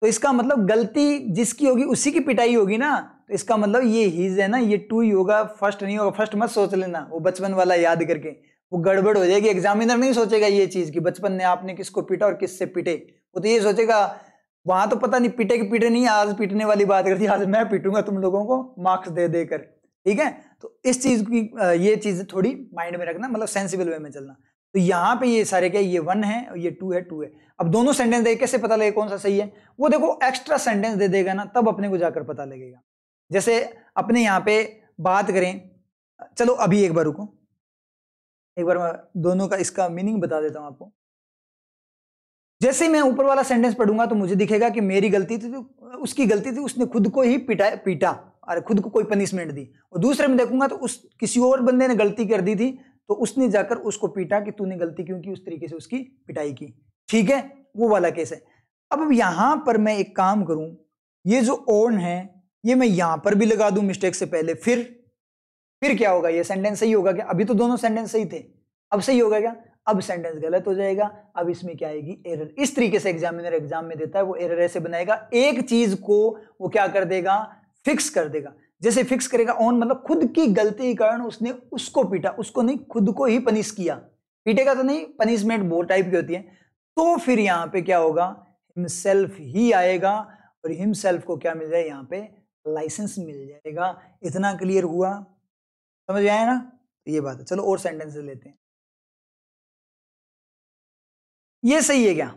तो इसका मतलब गलती जिसकी होगी उसी की पिटाई होगी ना, तो इसका मतलब ये हिज है ना, ये टू ही होगा, फर्स्ट नहीं होगा। फर्स्ट मत सोच लेना, वो बचपन वाला याद करके वो गड़बड़ हो जाएगी। एग्जामिनर नहीं सोचेगा ये चीज कि बचपन में आपने किसको पीटा और किससे पिटे, वो तो ये सोचेगा वहां तो पता नहीं पीटे की पीटे नहीं, आज पीटने वाली बात करती है, आज मैं पीटूंगा तुम लोगों को मार्क्स दे देकर, ठीक है। तो इस चीज की ये चीज थोड़ी माइंड में रखना, मतलब सेंसिबल वे में चलना। तो यहाँ पे ये सारे क्या, ये वन है और ये टू है, टू है। अब दोनों सेंटेंस दे कैसे पता लगे कौन सा सही है? वो देखो एक्स्ट्रा सेंटेंस दे देगा ना, तब अपने को जाकर पता लगेगा। जैसे अपने यहाँ पे बात करें, चलो अभी एक बार रुको, एक बार मैं दोनों का इसका मीनिंग बता देता हूं आपको। जैसे ही मैं ऊपर वाला सेंटेंस पढ़ूंगा तो मुझे दिखेगा कि मेरी गलती थी, तो उसकी गलती थी, उसने खुद को ही पीटा और खुद को कोई पनिशमेंट दी। और दूसरे में देखूंगा तो उस किसी और बंदे ने गलती कर दी थी, तो उसने जाकर उसको पीटा कि तूने गलती क्यों की, उस तरीके से उसकी पिटाई की, ठीक है, वो वाला केस है। अब यहां पर मैं एक काम करूं, ये जो ऑन है ये मैं यहां पर भी लगा दूं मिस्टेक से पहले, फिर क्या होगा? ये सेंटेंस सही होगा क्या? अभी तो दोनों सेंटेंस सही थे, अब सही होगा क्या? अब सेंटेंस गलत हो जाएगा। अब इसमें क्या आएगी? एरर। इस तरीके से एग्जामिनर एग्जाम में देता है, वो एरर ऐसे बनाएगा, एक चीज को वो क्या कर देगा? फिक्स कर देगा। जैसे फिक्स करेगा, ऑन मतलब खुद की गलती के कारण उसने उसको पीटा, उसको नहीं, खुद को ही पनिश किया। पीटेगा तो नहीं, पनिशमेंट बहुत टाइप की होती है। तो फिर यहाँ पे क्या होगा? हिमसेल्फ ही आएगा, और हिमसेल्फ को क्या मिल जाए? यहाँ पे लाइसेंस मिल जाएगा। इतना क्लियर हुआ? समझ आया ना? तो ये बात है। चलो और सेंटेंस लेते हैं। ये सही है क्या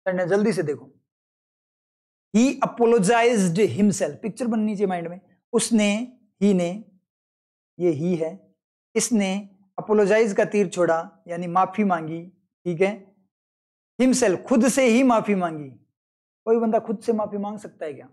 सेंटेंस? जल्दी से देखो। ही अपोलोजाइज्ड हिमसेल्फ, पिक्चर बननी चाहिए माइंड में। उसने, ही ने, ये ही है, इसने अपोलोजाइज का तीर छोड़ा यानी माफी मांगी, ठीक है। हिमसेल्फ, खुद से ही माफी मांगी। कोई बंदा खुद से माफी मांग सकता है क्या?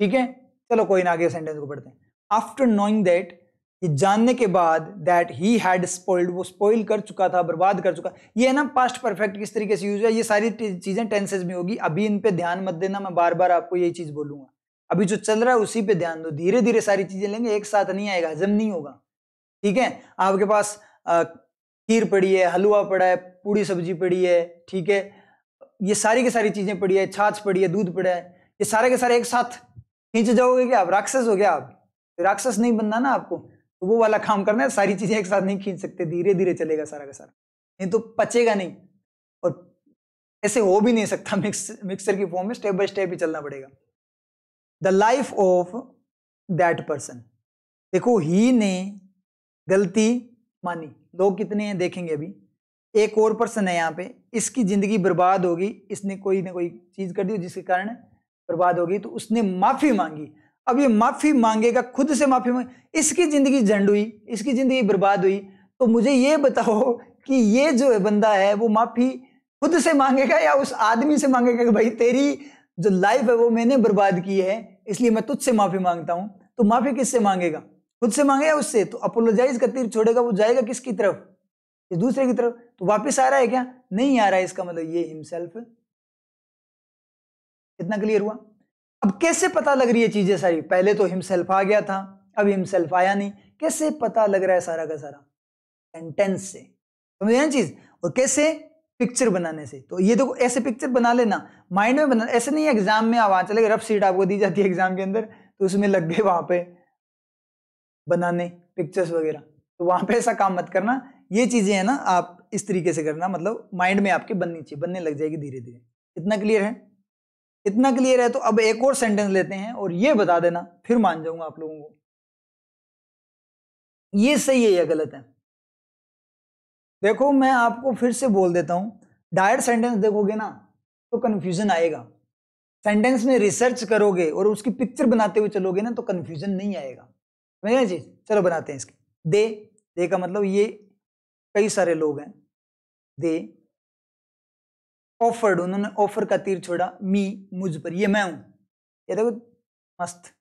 ठीक है, चलो कोई ना, आगे सेंटेंस को पढ़ते हैं। आफ्टर नोइंग दैट, ये जानने के बाद, दैट ही हैड स्पॉइल्ड, वो स्पॉइल कर चुका था, बर्बाद कर चुका। ये है ना पास्ट परफेक्ट किस तरीके से यूज है, ये सारी चीजें टेंसेस में होगी। अभी इन पे ध्यान मत देना, मैं बार बार आपको यही चीज बोलूंगा। अभी जो चल रहा है उसी पे ध्यान दो, धीरे धीरे सारी चीजें लेंगे, एक साथ नहीं आएगा, हजम नहीं होगा, ठीक है। आपके पास खीर पड़ी है, हलवा पड़ा है, पूरी सब्जी पड़ी है, ठीक है, ये सारी की सारी चीजें पड़ी है, छाछ पड़ी है, दूध पड़ा है, ये सारे के सारे एक साथ खींच जाओगे क्या आप? राक्षस हो गया आप? राक्षस नहीं बनना ना आपको, तो वो वाला काम करना है। सारी चीजें एक साथ नहीं खींच सकते, धीरे धीरे चलेगा सारा का सारा, नहीं तो पचेगा नहीं। और ऐसे हो भी नहीं सकता मिक्सचर की फॉर्म में, स्टेप बाय स्टेप ही चलना पड़ेगा। The life of that person, देखो ही ने गलती मानी, लोग कितने हैं देखेंगे अभी। एक और पर्सन है यहाँ पे, इसकी जिंदगी बर्बाद होगी, इसने कोई ना कोई चीज कर दी जिसके कारण बर्बाद होगी, तो उसने माफी मांगी। अब ये माफी मांगेगा, खुद से माफी मांग, इसकी जिंदगी झंड हुई, इसकी जिंदगी बर्बाद हुई, तो मुझे ये बताओ कि ये जो बंदा है वो माफी खुद से मांगेगा या उस आदमी से मांगेगा कि भाई तेरी जो लाइफ है वो मैंने बर्बाद की है, इसलिए मैं तुझसे माफी मांगता हूं। तो माफी किससे मांगेगा? खुद से मांगेगा उससे? तो अपोलोजाइज का तीर छोड़ेगा, वो जाएगा किसकी तरफ? इस दूसरे की तरफ। तो वापस आ रहा है क्या? नहीं आ रहा है। इसका मतलब ये हिमसेल्फ। इतना क्लियर हुआ? अब कैसे पता लग रही है चीजें सारी? पहले तो हिमसेल्फ आ गया था, अब हिमसेल्फ आया नहीं, कैसे पता लग रहा है सारा का सारा? सेंटेंस से। समझे ना चीज? और कैसे? पिक्चर बनाने से। तो ये देखो ऐसे पिक्चर बना लेना, माइंड में बना, ऐसे नहीं एग्जाम में वहां चले रफ शीट आपको दी जाती है एग्जाम के अंदर, तो उसमें लग गए वहां पे बनाने पिक्चर्स वगैरह, तो वहां पे ऐसा काम मत करना। ये चीजें है ना आप इस तरीके से करना, मतलब माइंड में आपके बननी चाहिए, बनने लग जाएगी धीरे धीरे। इतना क्लियर है? इतना क्लियर है। तो अब एक और सेंटेंस लेते हैं और ये बता देना, फिर मान जाऊंगा आप लोगों को ये सही है या गलत है। देखो मैं आपको फिर से बोल देता हूं, डायरेक्ट सेंटेंस देखोगे ना तो कंफ्यूजन आएगा, सेंटेंस में रिसर्च करोगे और उसकी पिक्चर बनाते हुए चलोगे ना तो कंफ्यूजन नहीं आएगा। समझ चीज? चलो बनाते हैं इसकी। दे का मतलब ये कई सारे लोग हैं। दे ऑफर्ड, उन्होंने ऑफर का तीर छोड़ा, मी मुझ पर, ये मैं हूं। ये देखो मस्त,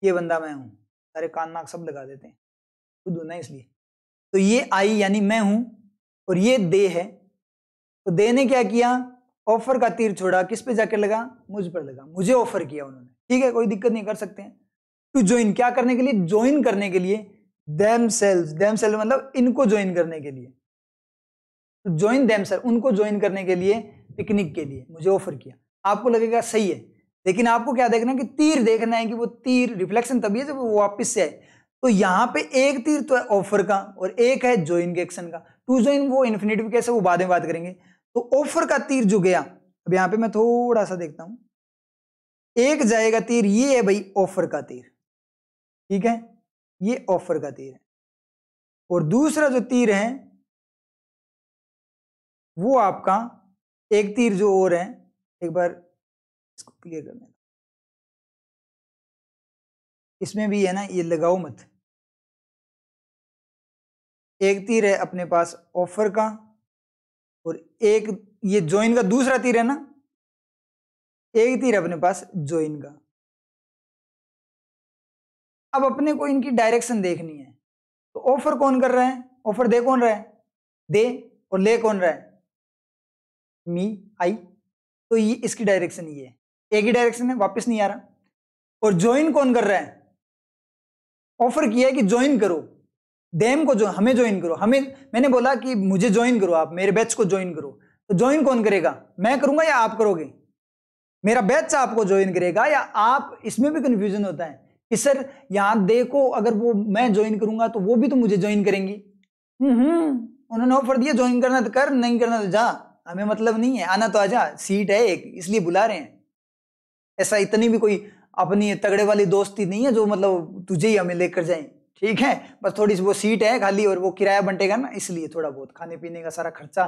ये बंदा मैं हूं। सारे कान नाक सब लगा देते हैं, खुद हूं ना इसलिए। तो ये आई यानी मैं हूं, और ये दे है। तो दे ने क्या किया? ऑफर का तीर छोड़ा, किस पे जाकर लगा? मुझ पर लगा, मुझे ऑफर किया उन्होंने। ठीक है, कोई दिक्कत नहीं, कर सकते हैं। टू ज्वाइन, क्या करने के लिए? ज्वाइन करने के लिए। देमसेल्व्स, देमसेल्व्स मतलब इनको ज्वाइन करने के लिए। तो ज्वाइन देमसेल्व्स, उनको ज्वाइन करने के लिए, पिकनिक के लिए मुझे ऑफर किया। आपको लगेगा सही है, लेकिन आपको क्या देखना है कि तीर देखना है कि वो तीर रिफ्लेक्शन तभी है जब वो वापस से आए। तो यहां पे एक तीर तो है ऑफर का और एक है ज्वाइन के एक्शन का। टू ज्वाइन वो इन्फिनेटिव केस है, वो बाद में बात करेंगे। तो ऑफर का तीर जो गया, अब यहां पे मैं थोड़ा सा देखता हूं, एक जाएगा तीर, ये है भाई ऑफर का तीर, ठीक है, ये ऑफर का तीर है। और दूसरा जो तीर है वो आपका एक तीर जो और है, एक बार इसको क्लियर कर देना, इसमें भी है ना, ये लगाओ मत। एक तीर है अपने पास ऑफर का और एक ये ज्वाइन का दूसरा तीर है ना, एक तीर अपने पास ज्वाइन का। अब अपने को इनकी डायरेक्शन देखनी है। तो ऑफर कौन कर रहा है? ऑफर दे कौन रहा है? दे। और ले कौन रहा है? मी, आई। तो ये इसकी डायरेक्शन ये है, एक ही डायरेक्शन है, वापस नहीं आ रहा। और ज्वाइन कौन कर रहा है? ऑफर किया है कि ज्वाइन करो, देम को, जो हमें ज्वाइन करो, हमें, मैंने बोला कि मुझे ज्वाइन करो, आप मेरे बैच को ज्वाइन करो। तो ज्वाइन कौन करेगा? मैं करूंगा या आप करोगे? मेरा बैच आपको ज्वाइन करेगा या आप? इसमें भी कंफ्यूजन होता है कि सर यहां देखो, अगर वो मैं ज्वाइन करूंगा तो वो भी तो मुझे ज्वाइन करेंगी। उन्होंने ऑफर दिया, ज्वाइन करना तो कर, नहीं करना तो जा, हमें मतलब नहीं है, आना तो आजा, सीट है एक, इसलिए बुला रहे हैं। ऐसा इतनी भी कोई अपनी तगड़े वाली दोस्ती नहीं है जो मतलब तुझे ही हमें लेकर जाए, ठीक है, बस थोड़ी सी वो सीट है खाली और वो किराया बंटेगा ना, इसलिए थोड़ा बहुत खाने पीने का सारा खर्चा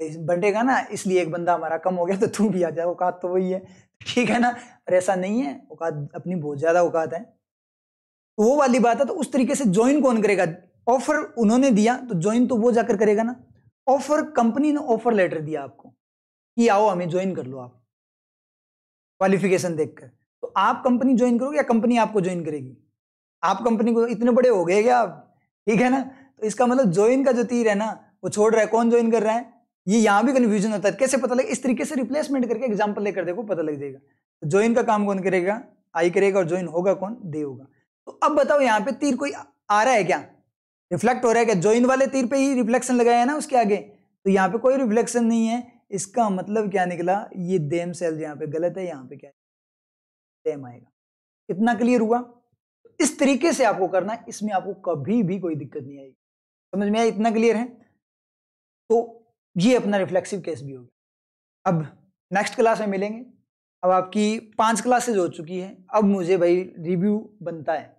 बंटेगा ना, इसलिए एक बंदा हमारा कम हो गया तो तू भी आ जाए, औकात तो वही है, ठीक है ना। और ऐसा नहीं है, औकात अपनी बहुत ज्यादा औकात है, तो वो वाली बात है। तो उस तरीके से ज्वाइन कौन करेगा? ऑफर उन्होंने दिया तो ज्वाइन तो वो जाकर करेगा ना। ऑफर, कंपनी ने ऑफर लेटर दिया आपको कि आओ हमें ज्वाइन कर लो आप, क्वालिफिकेशन देखकर। तो आप कंपनी ज्वाइन करोगे या कंपनी आपको ज्वाइन करेगी? आप कंपनी को, इतने बड़े हो गए क्या आप, ठीक है ना। तो इसका मतलब ज्वाइन का जो तीर है ना वो छोड़ रहा है, कौन ज्वाइन कर रहा है? ये यहां भी कंफ्यूजन होता है, कैसे पता लगे? इस तरीके से रिप्लेसमेंट करके एग्जांपल लेकर देखो, पता लग जाएगा। तो ज्वाइन का काम कौन करेगा? आई करेगा, और ज्वाइन होगा कौन? दे होगा। तो अब बताओ यहाँ पे तीर कोई आ रहा है क्या? रिफ्लेक्ट हो रहा है क्या? ज्वाइन वाले तीर पे ही रिफ्लेक्शन लगाया है ना उसके आगे, तो यहाँ पे कोई रिफ्लेक्शन नहीं है। इसका मतलब क्या निकला? ये देम सेल यहाँ पे गलत है, यहाँ पे क्या देम आएगा। इतना क्लियर हुआ? इस तरीके से आपको करना है, इसमें आपको कभी भी कोई दिक्कत नहीं आएगी। समझ में आया? इतना क्लियर है? तो ये अपना रिफ्लेक्सिव केस भी होगा। अब नेक्स्ट क्लास में मिलेंगे। अब आपकी 5 क्लासेज हो चुकी है, अब मुझे भाई रिव्यू बनता है।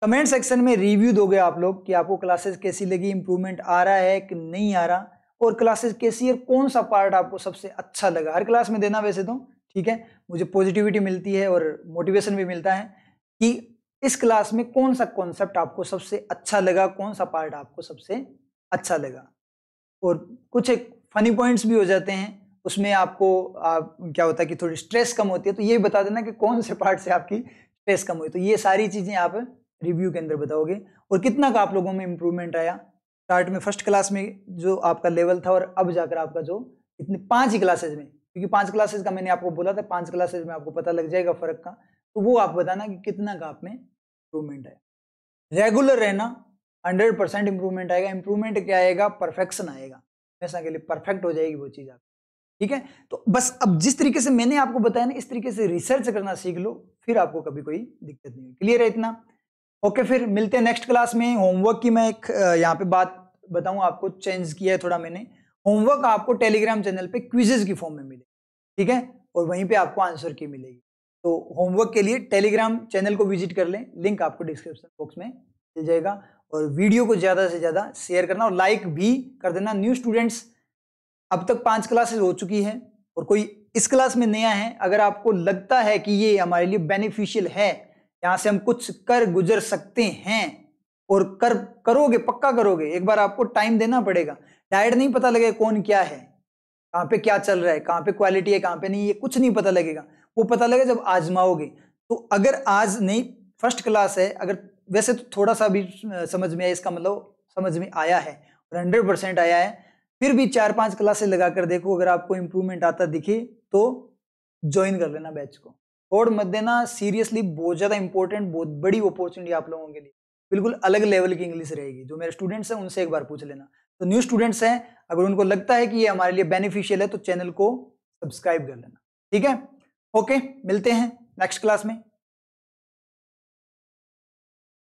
कमेंट सेक्शन में रिव्यू दोगे आप लोग कि आपको क्लासेस कैसी लगी, इंप्रूवमेंट आ रहा है कि नहीं आ रहा, और क्लासेस कैसी है, कौन सा पार्ट आपको सबसे अच्छा लगा। हर क्लास में देना वैसे तो, ठीक है, मुझे पॉजिटिविटी मिलती है और मोटिवेशन भी मिलता है कि इस क्लास में कौन सा कॉन्सेप्ट आपको सबसे अच्छा लगा, कौन सा पार्ट आपको सबसे अच्छा लगा। और कुछ एक फनी पॉइंट्स भी हो जाते हैं उसमें, आपको क्या होता है कि थोड़ी स्ट्रेस कम होती है, तो ये बता देना कि कौन से पार्ट से आपकी स्ट्रेस कम हुई। तो ये सारी चीजें आप रिव्यू के अंदर बताओगे, और कितना का आप लोगों में इंप्रूवमेंट आया स्टार्ट में फर्स्ट क्लास में जो आपका लेवल था, और अब जाकर आपका जो इतने 5 ही क्लासेज में, क्योंकि 5 क्लासेज का मैंने आपको बोला था, 5 क्लासेज में आपको पता लग जाएगा फर्क का, तो वो आप बताना कि कितना का आप में इंप्रूवमेंट आया। रेगुलर रहना, 100% इंप्रूवमेंट आएगा। इंप्रूवमेंट क्या आएगा, परफेक्शन आएगा, हमेशा के लिए परफेक्ट हो जाएगी वो चीज आप, ठीक है। तो बस अब जिस तरीके से मैंने आपको बताया ना, इस तरीके से रिसर्च करना सीख लो, फिर आपको कभी कोई दिक्कत नहीं है। क्लियर है इतना? ओके, फिर मिलते हैं नेक्स्ट क्लास में। होमवर्क की मैं एक यहाँ पे बात बताऊं आपको, चेंज किया है थोड़ा मैंने। होमवर्क आपको टेलीग्राम चैनल पे क्विजेज की फॉर्म में मिलेगी, ठीक है, और वहीं पे आपको आंसर की मिलेगी। तो होमवर्क के लिए टेलीग्राम चैनल को विजिट कर लें, लिंक आपको डिस्क्रिप्शन बॉक्स में मिल जाएगा। और वीडियो को ज्यादा से ज्यादा शेयर करना और लाइक भी कर देना। न्यू स्टूडेंट्स, अब तक 5 क्लासेस हो चुकी है, और कोई इस क्लास में नया है, अगर आपको लगता है कि ये हमारे लिए बेनिफिशियल है, यहां से हम कुछ कर गुजर सकते हैं, और करोगे, पक्का करोगे, एक बार आपको टाइम देना पड़ेगा। डायरेक्ट नहीं पता लगेगा कौन क्या है, कहाँ पे क्या चल रहा है, कहाँ पे क्वालिटी है, कहाँ पे नहीं, ये कुछ नहीं पता लगेगा। वो पता लगेगा जब आजमाओगे। तो अगर आज नहीं, फर्स्ट क्लास है, अगर वैसे तो थोड़ा सा भी समझ में आया, इसका मतलब समझ में आया है और 100% आया है, फिर भी 4-5 क्लासेस लगाकर देखो, अगर आपको इंप्रूवमेंट आता दिखे तो ज्वाइन कर लेना बैच को, छोड़ मत देना। सीरियसली बहुत ज्यादा इंपॉर्टेंट, बहुत बड़ी अपॉर्चुनिटी आप लोगों के लिए, बिल्कुल अलग लेवल की इंग्लिश रहेगी। जो मेरे स्टूडेंट्स हैं उनसे एक बार पूछ लेना। तो न्यू स्टूडेंट्स हैं, अगर उनको लगता है कि ये हमारे लिए बेनिफिशियल है, तो चैनल को सब्सक्राइब कर लेना, ठीक है। ओके, मिलते हैं नेक्स्ट क्लास में।